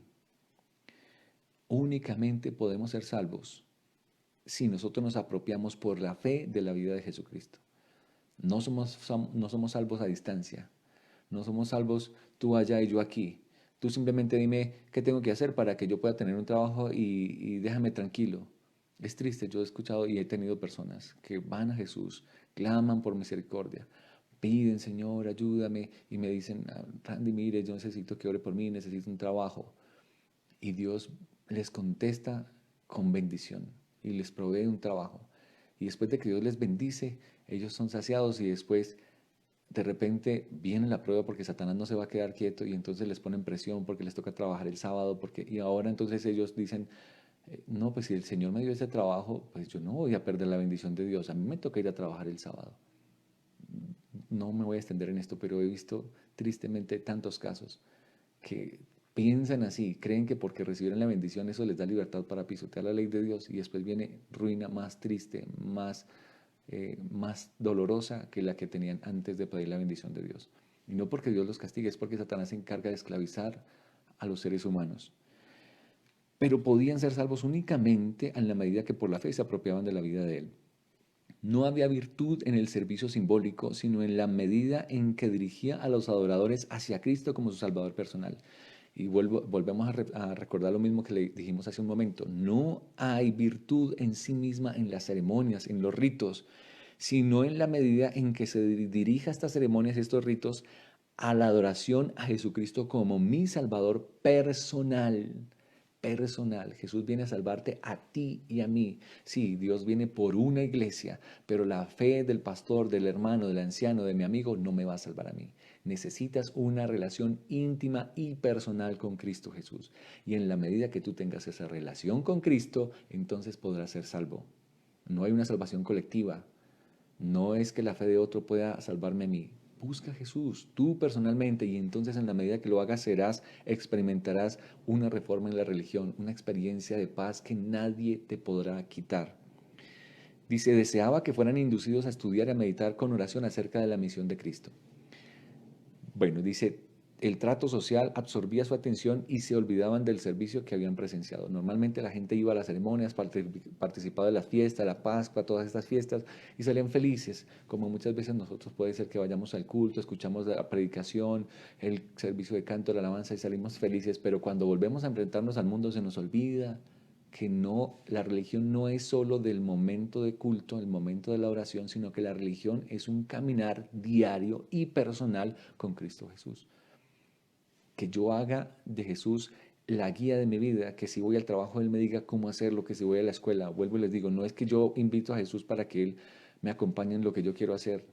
Únicamente podemos ser salvos si nosotros nos apropiamos por la fe de la vida de Jesucristo. No somos salvos a distancia. No somos salvos tú allá y yo aquí. Tú simplemente dime qué tengo que hacer para que yo pueda tener un trabajo y déjame tranquilo. Es triste, yo he escuchado y he tenido personas que van a Jesús, claman por misericordia, piden, Señor, ayúdame, y me dicen, "Ah, Randy, mire, yo necesito que ore por mí, necesito un trabajo". Y Dios les contesta con bendición y les provee un trabajo. Y después de que Dios les bendice, ellos son saciados y después de repente viene la prueba porque Satanás no se va a quedar quieto y entonces les ponen presión porque les toca trabajar el sábado y ahora entonces ellos dicen, no, pues si el Señor me dio ese trabajo, pues yo no voy a perder la bendición de Dios, a mí me toca ir a trabajar el sábado. No me voy a extender en esto, pero he visto tristemente tantos casos que piensan así, creen que porque recibieron la bendición eso les da libertad para pisotear la ley de Dios y después viene ruina más triste, más dolorosa que la que tenían antes de pedir la bendición de Dios. Y no porque Dios los castigue, es porque Satanás se encarga de esclavizar a los seres humanos. Pero podían ser salvos únicamente en la medida que por la fe se apropiaban de la vida de Él. No había virtud en el servicio simbólico, sino en la medida en que dirigía a los adoradores hacia Cristo como su Salvador personal. Y volvemos a recordar lo mismo que le dijimos hace un momento. No hay virtud en sí misma en las ceremonias, en los ritos, sino en la medida en que se dirija estas ceremonias, estos ritos, a la adoración a Jesucristo como mi Salvador personal. Personal. Jesús viene a salvarte a ti y a mí. Sí, Dios viene por una iglesia, pero la fe del pastor, del hermano, del anciano, de mi amigo, no me va a salvar a mí. Necesitas una relación íntima y personal con Cristo Jesús. Y en la medida que tú tengas esa relación con Cristo, entonces podrás ser salvo. No hay una salvación colectiva. No es que la fe de otro pueda salvarme a mí. Busca a Jesús, tú personalmente, y entonces en la medida que lo hagas experimentarás una reforma en la religión, una experiencia de paz que nadie te podrá quitar. Dice, deseaba que fueran inducidos a estudiar y a meditar con oración acerca de la misión de Cristo. Bueno, dice, el trato social absorbía su atención y se olvidaban del servicio que habían presenciado. Normalmente la gente iba a las ceremonias, participaba de las fiestas, la Pascua, todas estas fiestas, y salían felices, como muchas veces nosotros puede ser que vayamos al culto, escuchamos la predicación, el servicio de canto, la alabanza y salimos felices, pero cuando volvemos a enfrentarnos al mundo se nos olvida que no, la religión no es solo del momento de culto, el momento de la oración, sino que la religión es un caminar diario y personal con Cristo Jesús. Que yo haga de Jesús la guía de mi vida, que si voy al trabajo Él me diga cómo hacerlo, que si voy a la escuela, vuelvo y les digo, no es que yo invito a Jesús para que Él me acompañe en lo que yo quiero hacer,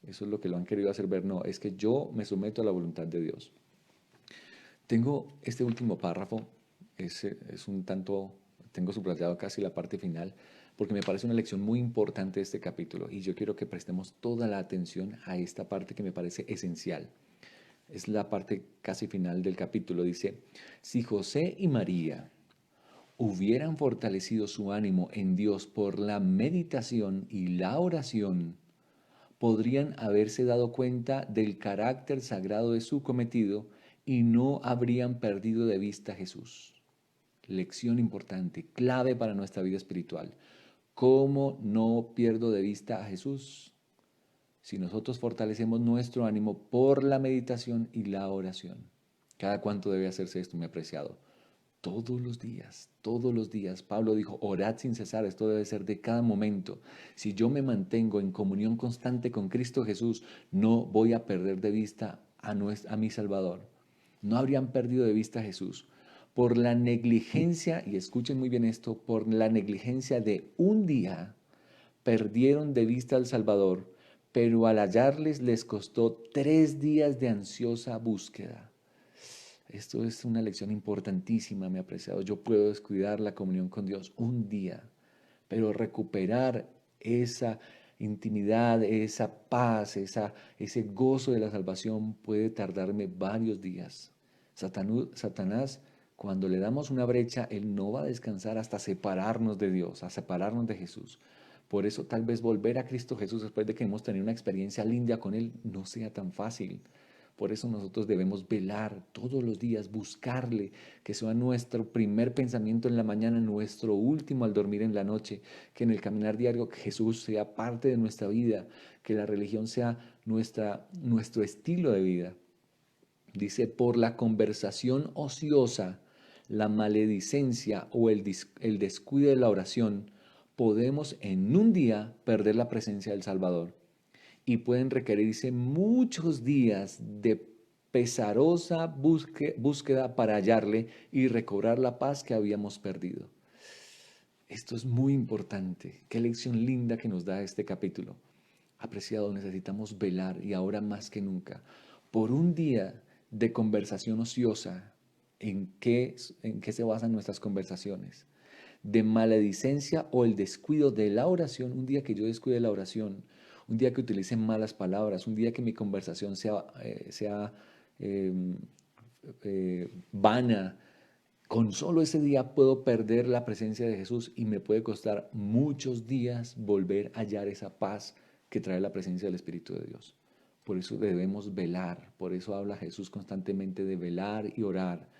eso es lo que lo han querido hacer ver, no, es que yo me someto a la voluntad de Dios. Tengo este último párrafo, es un tanto, tengo subrayado casi la parte final, porque me parece una lección muy importante de este capítulo y yo quiero que prestemos toda la atención a esta parte que me parece esencial. Es la parte casi final del capítulo. Dice, si José y María hubieran fortalecido su ánimo en Dios por la meditación y la oración, podrían haberse dado cuenta del carácter sagrado de su cometido y no habrían perdido de vista a Jesús. Lección importante, clave para nuestra vida espiritual. ¿Cómo no pierdo de vista a Jesús? Si nosotros fortalecemos nuestro ánimo por la meditación y la oración. ¿Cada cuánto debe hacerse esto, mi apreciado? Todos los días, todos los días. Pablo dijo, orad sin cesar, esto debe ser de cada momento. Si yo me mantengo en comunión constante con Cristo Jesús, no voy a perder de vista a mi Salvador. No habrían perdido de vista a Jesús. Por la negligencia, y escuchen muy bien esto, por la negligencia de un día, perdieron de vista al Salvador, pero al hallarles les costó 3 días de ansiosa búsqueda. Esto es una lección importantísima, mi apreciado. Yo puedo descuidar la comunión con Dios un día, pero recuperar esa intimidad, esa paz, ese gozo de la salvación puede tardarme varios días. Satanás, cuando le damos una brecha, él no va a descansar hasta separarnos de Dios, a separarnos de Jesús. Por eso tal vez volver a Cristo Jesús después de que hemos tenido una experiencia linda con Él no sea tan fácil. Por eso nosotros debemos velar todos los días, buscarle, que sea nuestro primer pensamiento en la mañana, nuestro último al dormir en la noche, que en el caminar diario Jesús sea parte de nuestra vida, que la religión sea nuestro estilo de vida. Dice, por la conversación ociosa, la maledicencia o el descuido de la oración, podemos en un día perder la presencia del Salvador y pueden requerirse muchos días de pesarosa búsqueda para hallarle y recobrar la paz que habíamos perdido. Esto es muy importante. Qué lección linda que nos da este capítulo. Apreciado, necesitamos velar y ahora más que nunca por un día de conversación ociosa. ¿En qué se basan nuestras conversaciones? De maledicencia o el descuido de la oración, un día que yo descuide la oración, un día que utilice malas palabras, un día que mi conversación sea eh, vana, con solo ese día puedo perder la presencia de Jesús y me puede costar muchos días volver a hallar esa paz que trae la presencia del Espíritu de Dios. Por eso debemos velar, por eso habla Jesús constantemente de velar y orar.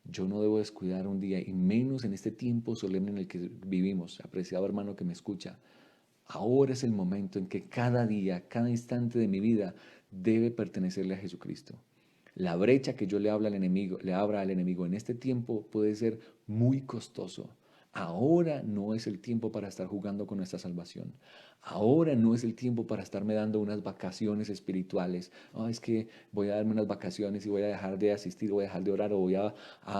Yo no debo descuidar un día, y menos en este tiempo solemne en el que vivimos. Apreciado hermano que me escucha, ahora es el momento en que cada día, cada instante de mi vida debe pertenecerle a Jesucristo. La brecha que yo le abra al enemigo en este tiempo puede ser muy costoso. Ahora no es el tiempo para estar jugando con nuestra salvación. Ahora no es el tiempo para estarme dando unas vacaciones espirituales. Oh, es que voy a darme unas vacaciones y voy a dejar de asistir, voy a dejar de orar o voy a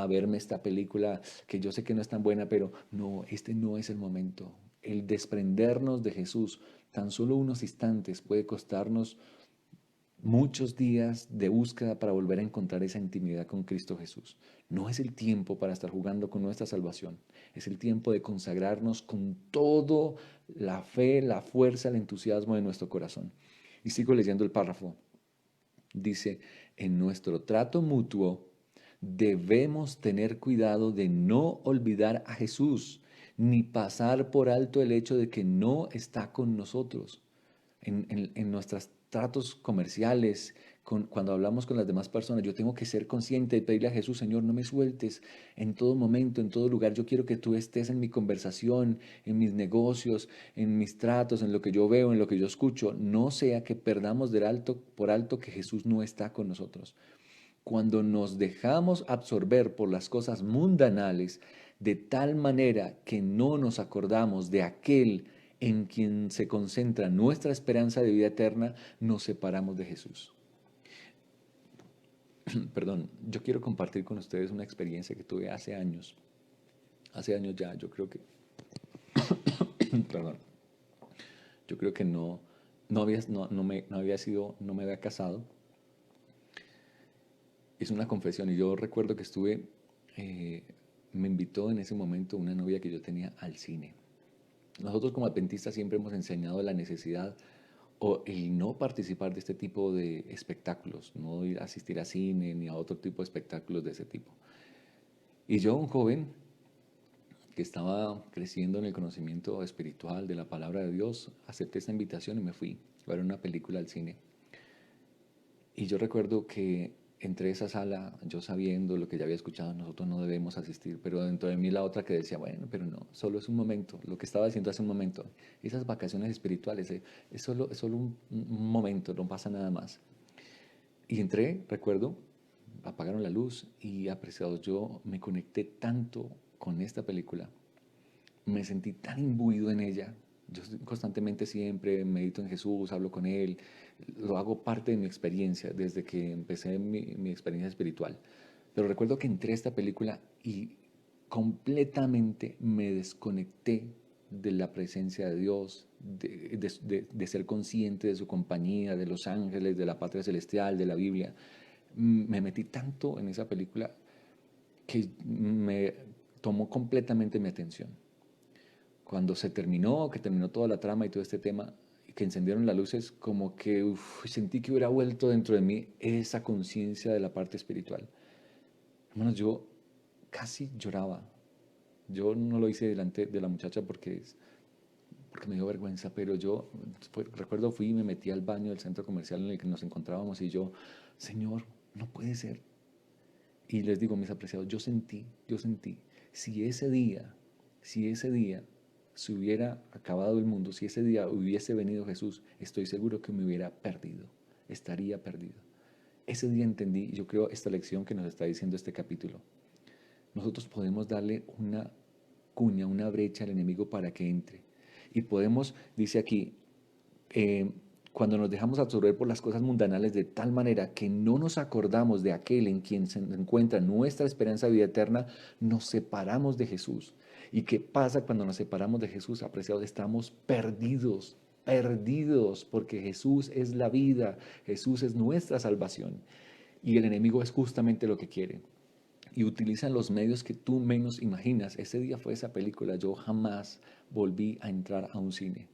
verme esta película que yo sé que no es tan buena, pero no, este no es el momento. El desprendernos de Jesús tan solo unos instantes puede costarnos muchos días de búsqueda para volver a encontrar esa intimidad con Cristo Jesús. No es el tiempo para estar jugando con nuestra salvación. Es el tiempo de consagrarnos con todo la fe, la fuerza, el entusiasmo de nuestro corazón. Y sigo leyendo el párrafo. Dice, en nuestro trato mutuo debemos tener cuidado de no olvidar a Jesús, ni pasar por alto el hecho de que no está con nosotros en nuestros tratos comerciales, cuando hablamos con las demás personas. Yo tengo que ser consciente y pedirle a Jesús: Señor, no me sueltes en todo momento, en todo lugar. Yo quiero que tú estés en mi conversación, en mis negocios, en mis tratos, en lo que yo veo, en lo que yo escucho. No sea que perdamos por alto que Jesús no está con nosotros. Cuando nos dejamos absorber por las cosas mundanales de tal manera que no nos acordamos de aquel en quien se concentra nuestra esperanza de vida eterna, nos separamos de Jesús. Perdón, yo quiero compartir con ustedes una experiencia que tuve hace años ya. Yo creo que, perdón, yo creo que no me había casado. Es una confesión y yo recuerdo que eh, me invitó en ese momento una novia que yo tenía al cine. Nosotros como adventistas siempre hemos enseñado la necesidad o el no participar de este tipo de espectáculos, no ir a asistir a cine ni a otro tipo de espectáculos de ese tipo. Y yo, un joven que estaba creciendo en el conocimiento espiritual de la palabra de Dios, acepté esta invitación y me fui a ver una película al cine. Y yo recuerdo que entré a esa sala, yo sabiendo lo que ya había escuchado, nosotros no debemos asistir, pero dentro de mí la otra que decía, bueno, pero no, solo es un momento, lo que estaba diciendo hace un momento, esas vacaciones espirituales, es solo un momento, no pasa nada más. Y entré, recuerdo, apagaron la luz y, apreciados, yo me conecté tanto con esta película, me sentí tan imbuido en ella. Yo constantemente siempre medito en Jesús, hablo con Él, lo hago parte de mi experiencia desde que empecé mi experiencia espiritual. Pero recuerdo que entré a esta película y completamente me desconecté de la presencia de Dios, de ser consciente de su compañía, de los ángeles, de la patria celestial, de la Biblia. Me metí tanto en esa película que me tomó completamente mi atención. Cuando que terminó toda la trama y todo este tema, que encendieron las luces, como que sentí que hubiera vuelto dentro de mí esa conciencia de la parte espiritual. Hermanos, yo casi lloraba. Yo no lo hice delante de la muchacha porque porque me dio vergüenza, pero yo recuerdo fui y me metí al baño del centro comercial en el que nos encontrábamos y yo, Señor, no puede ser. Y les digo, mis apreciados, yo sentí, si ese día, si ese día se hubiera acabado el mundo, si ese día hubiese venido Jesús, estoy seguro que me hubiera perdido, estaría perdido. Ese día entendí, yo creo, esta lección que nos está diciendo este capítulo. Nosotros podemos darle una cuña, una brecha al enemigo para que entre. Y podemos, dice aquí, eh, cuando nos dejamos absorber por las cosas mundanales de tal manera que no nos acordamos de aquel en quien se encuentra nuestra esperanza de vida eterna, nos separamos de Jesús. ¿Y qué pasa cuando nos separamos de Jesús, apreciados? Estamos perdidos, perdidos, porque Jesús es la vida, Jesús es nuestra salvación. Y el enemigo es justamente lo que quiere. Y utilizan los medios que tú menos imaginas. Ese día fue esa película, yo jamás volví a entrar a un cine.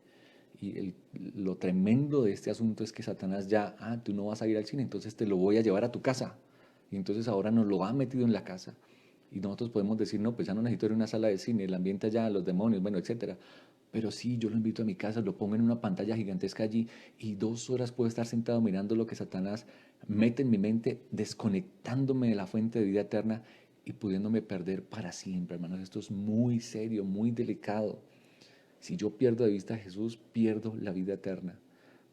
Y lo tremendo de este asunto es que Satanás ya, tú no vas a ir al cine, entonces te lo voy a llevar a tu casa. Y entonces ahora nos lo ha metido en la casa. Y nosotros podemos decir, no, pues ya no necesito ir a una sala de cine, el ambiente allá, los demonios, bueno, etcétera. Pero sí, yo lo invito a mi casa, lo pongo en una pantalla gigantesca allí y 2 horas puedo estar sentado mirando lo que Satanás mete en mi mente, desconectándome de la fuente de vida eterna y pudiéndome perder para siempre, hermanos. Esto es muy serio, muy delicado. Si yo pierdo de vista a Jesús, pierdo la vida eterna.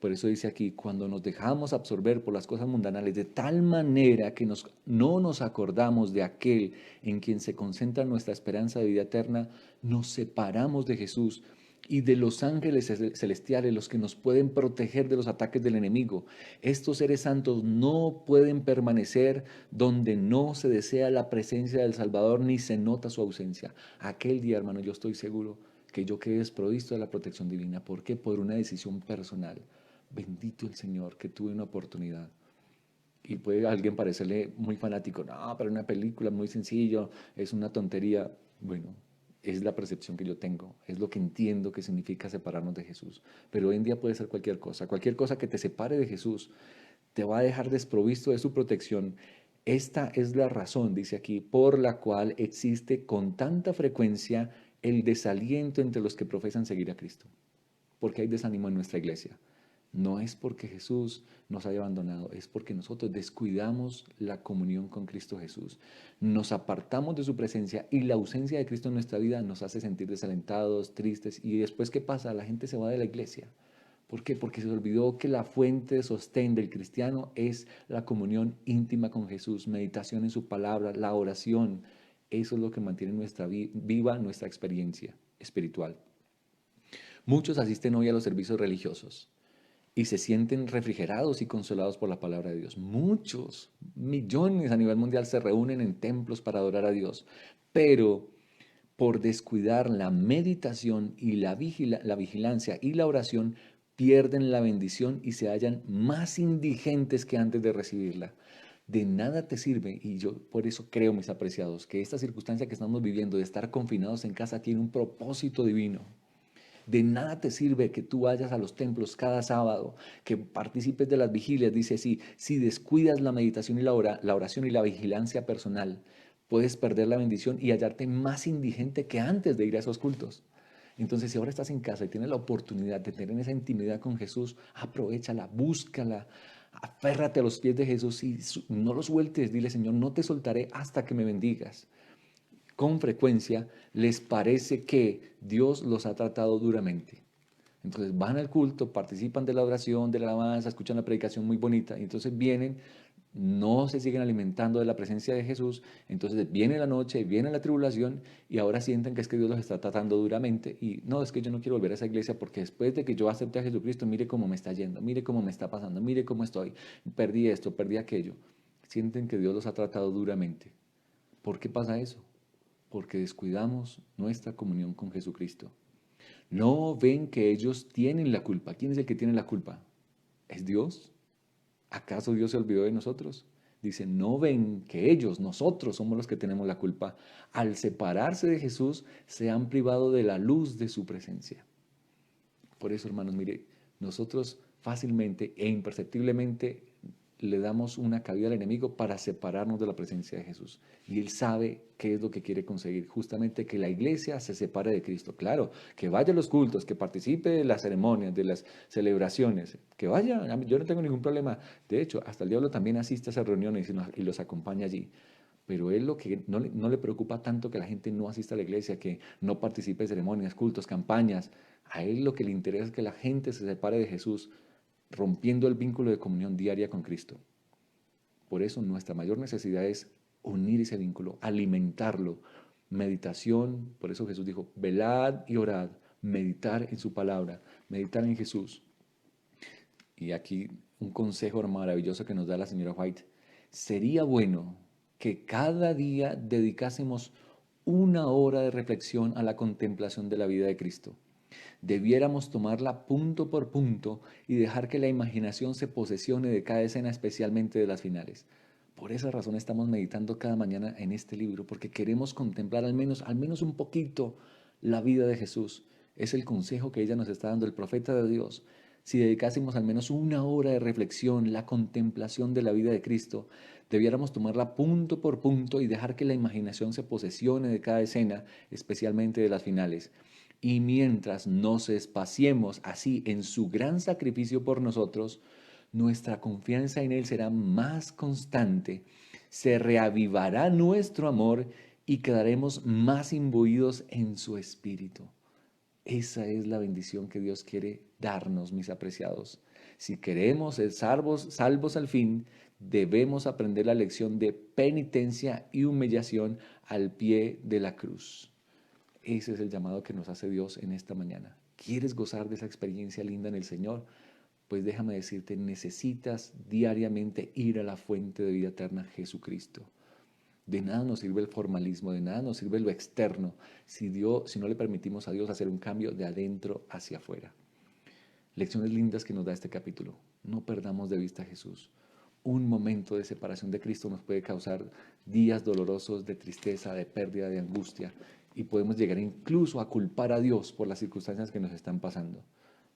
Por eso dice aquí, cuando nos dejamos absorber por las cosas mundanales de tal manera que no nos acordamos de aquel en quien se concentra nuestra esperanza de vida eterna, nos separamos de Jesús y de los ángeles celestiales, los que nos pueden proteger de los ataques del enemigo. Estos seres santos no pueden permanecer donde no se desea la presencia del Salvador ni se nota su ausencia. Aquel día, hermano, yo estoy seguro que yo quedé desprovisto de la protección divina. ¿Por qué? Por una decisión personal. Bendito el Señor que tuve una oportunidad. Y puede a alguien parecerle muy fanático, no, pero una película muy sencillo, es una tontería. Bueno, es la percepción que yo tengo, es lo que entiendo que significa separarnos de Jesús. Pero hoy en día puede ser cualquier cosa que te separe de Jesús, te va a dejar desprovisto de su protección. Esta es la razón, dice aquí, por la cual existe con tanta frecuencia el desaliento entre los que profesan seguir a Cristo. Porque hay desánimo en nuestra iglesia. No es porque Jesús nos haya abandonado, es porque nosotros descuidamos la comunión con Cristo Jesús. Nos apartamos de su presencia y la ausencia de Cristo en nuestra vida nos hace sentir desalentados, tristes. Y después, ¿qué pasa? La gente se va de la iglesia. ¿Por qué? Porque se olvidó que la fuente de sostén del cristiano es la comunión íntima con Jesús, meditación en su palabra, la oración. Eso es lo que mantiene viva nuestra experiencia espiritual. Muchos asisten hoy a los servicios religiosos y se sienten refrigerados y consolados por la palabra de Dios. Muchos, millones a nivel mundial se reúnen en templos para adorar a Dios, pero por descuidar la meditación y la vigilancia y la oración, pierden la bendición y se hallan más indigentes que antes de recibirla. De nada te sirve, y yo por eso creo, mis apreciados, que esta circunstancia que estamos viviendo de estar confinados en casa tiene un propósito divino. De nada te sirve que tú vayas a los templos cada sábado, que participes de las vigilias. Dice, si descuidas la meditación y la oración y la vigilancia personal, puedes perder la bendición y hallarte más indigente que antes de ir a esos cultos. Entonces, si ahora estás en casa y tienes la oportunidad de tener esa intimidad con Jesús, aprovéchala, búscala, aférrate a los pies de Jesús y no los sueltes. Dile, Señor, no te soltaré hasta que me bendigas. Con frecuencia les parece que Dios los ha tratado duramente. Entonces van al culto, participan de la oración, de la alabanza, escuchan la predicación muy bonita y entonces vienen, no se siguen alimentando de la presencia de Jesús, entonces viene la noche, viene la tribulación y ahora sienten que es que Dios los está tratando duramente y no, es que yo no quiero volver a esa iglesia porque después de que yo acepté a Jesucristo, mire cómo me está yendo, mire cómo me está pasando, mire cómo estoy, perdí esto, perdí aquello. Sienten que Dios los ha tratado duramente. ¿Por qué pasa eso? Porque descuidamos nuestra comunión con Jesucristo. No ven que ellos tienen la culpa. ¿Quién es el que tiene la culpa? ¿Es Dios? ¿Acaso Dios se olvidó de nosotros? Dice, no ven que ellos, nosotros somos los que tenemos la culpa. Al separarse de Jesús, se han privado de la luz de su presencia. Por eso, hermanos, mire, nosotros fácilmente e imperceptiblemente le damos una cabida al enemigo para separarnos de la presencia de Jesús. Y Él sabe qué es lo que quiere conseguir, justamente que la iglesia se separe de Cristo. Claro, que vaya a los cultos, que participe de las ceremonias, de las celebraciones, que vaya, yo no tengo ningún problema. De hecho, hasta el diablo también asiste a esas reuniones y los acompaña allí. Pero él lo que no le preocupa tanto que la gente no asista a la iglesia, que no participe de ceremonias, cultos, campañas. A él lo que le interesa es que la gente se separe de Jesús, rompiendo el vínculo de comunión diaria con Cristo. Por eso nuestra mayor necesidad es unir ese vínculo, alimentarlo. Meditación, por eso Jesús dijo, velad y orad, meditar en su palabra, meditar en Jesús. Y aquí un consejo maravilloso que nos da la señora White. Sería bueno que cada día dedicásemos una hora de reflexión a la contemplación de la vida de Cristo. Debiéramos tomarla punto por punto y dejar que la imaginación se posesione de cada escena, especialmente de las finales. Por esa razón estamos meditando cada mañana en este libro, porque queremos contemplar al menos un poquito la vida de Jesús. Es el consejo que ella nos está dando, el profeta de Dios. Si dedicásemos al menos una hora de reflexión, la contemplación de la vida de Cristo, debiéramos tomarla punto por punto y dejar que la imaginación se posesione de cada escena, especialmente de las finales. Y mientras nos espaciemos así en su gran sacrificio por nosotros, nuestra confianza en Él será más constante, se reavivará nuestro amor y quedaremos más imbuidos en su espíritu. Esa es la bendición que Dios quiere darnos, mis apreciados. Si queremos ser salvos al fin, debemos aprender la lección de penitencia y humillación al pie de la cruz. Ese es el llamado que nos hace Dios en esta mañana. ¿Quieres gozar de esa experiencia linda en el Señor? Pues déjame decirte, necesitas diariamente ir a la fuente de vida eterna, Jesucristo. De nada nos sirve el formalismo, de nada nos sirve lo externo, si no le permitimos a Dios hacer un cambio de adentro hacia afuera. Lecciones lindas que nos da este capítulo. No perdamos de vista a Jesús. Un momento de separación de Cristo nos puede causar días dolorosos de tristeza, de pérdida, de angustia, y podemos llegar incluso a culpar a Dios por las circunstancias que nos están pasando.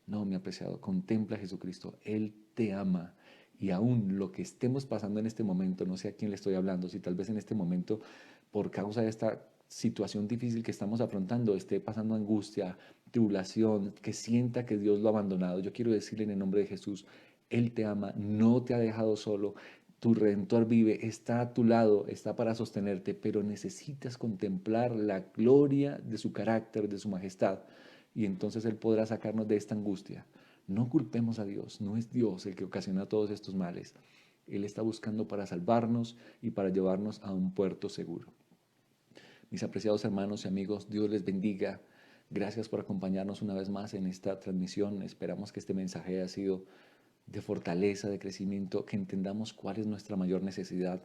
No, mi apreciado, contempla a Jesucristo. Él te ama. Y aún lo que estemos pasando en este momento, no sé a quién le estoy hablando, si tal vez en este momento, por causa de esta situación difícil que estamos afrontando, esté pasando angustia, tribulación, que sienta que Dios lo ha abandonado, yo quiero decirle en el nombre de Jesús, Él te ama, no te ha dejado solo. Tu Redentor vive, está a tu lado, está para sostenerte, pero necesitas contemplar la gloria de su carácter, de su majestad, y entonces Él podrá sacarnos de esta angustia. No culpemos a Dios, no es Dios el que ocasiona todos estos males. Él está buscando para salvarnos y para llevarnos a un puerto seguro. Mis apreciados hermanos y amigos, Dios les bendiga. Gracias por acompañarnos una vez más en esta transmisión. Esperamos que este mensaje haya sido de fortaleza, de crecimiento, que entendamos cuál es nuestra mayor necesidad.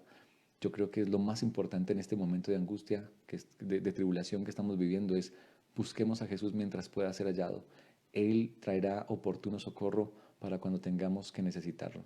Yo creo que es lo más importante en este momento de angustia, de tribulación que estamos viviendo, es busquemos a Jesús mientras pueda ser hallado. Él traerá oportuno socorro para cuando tengamos que necesitarlo.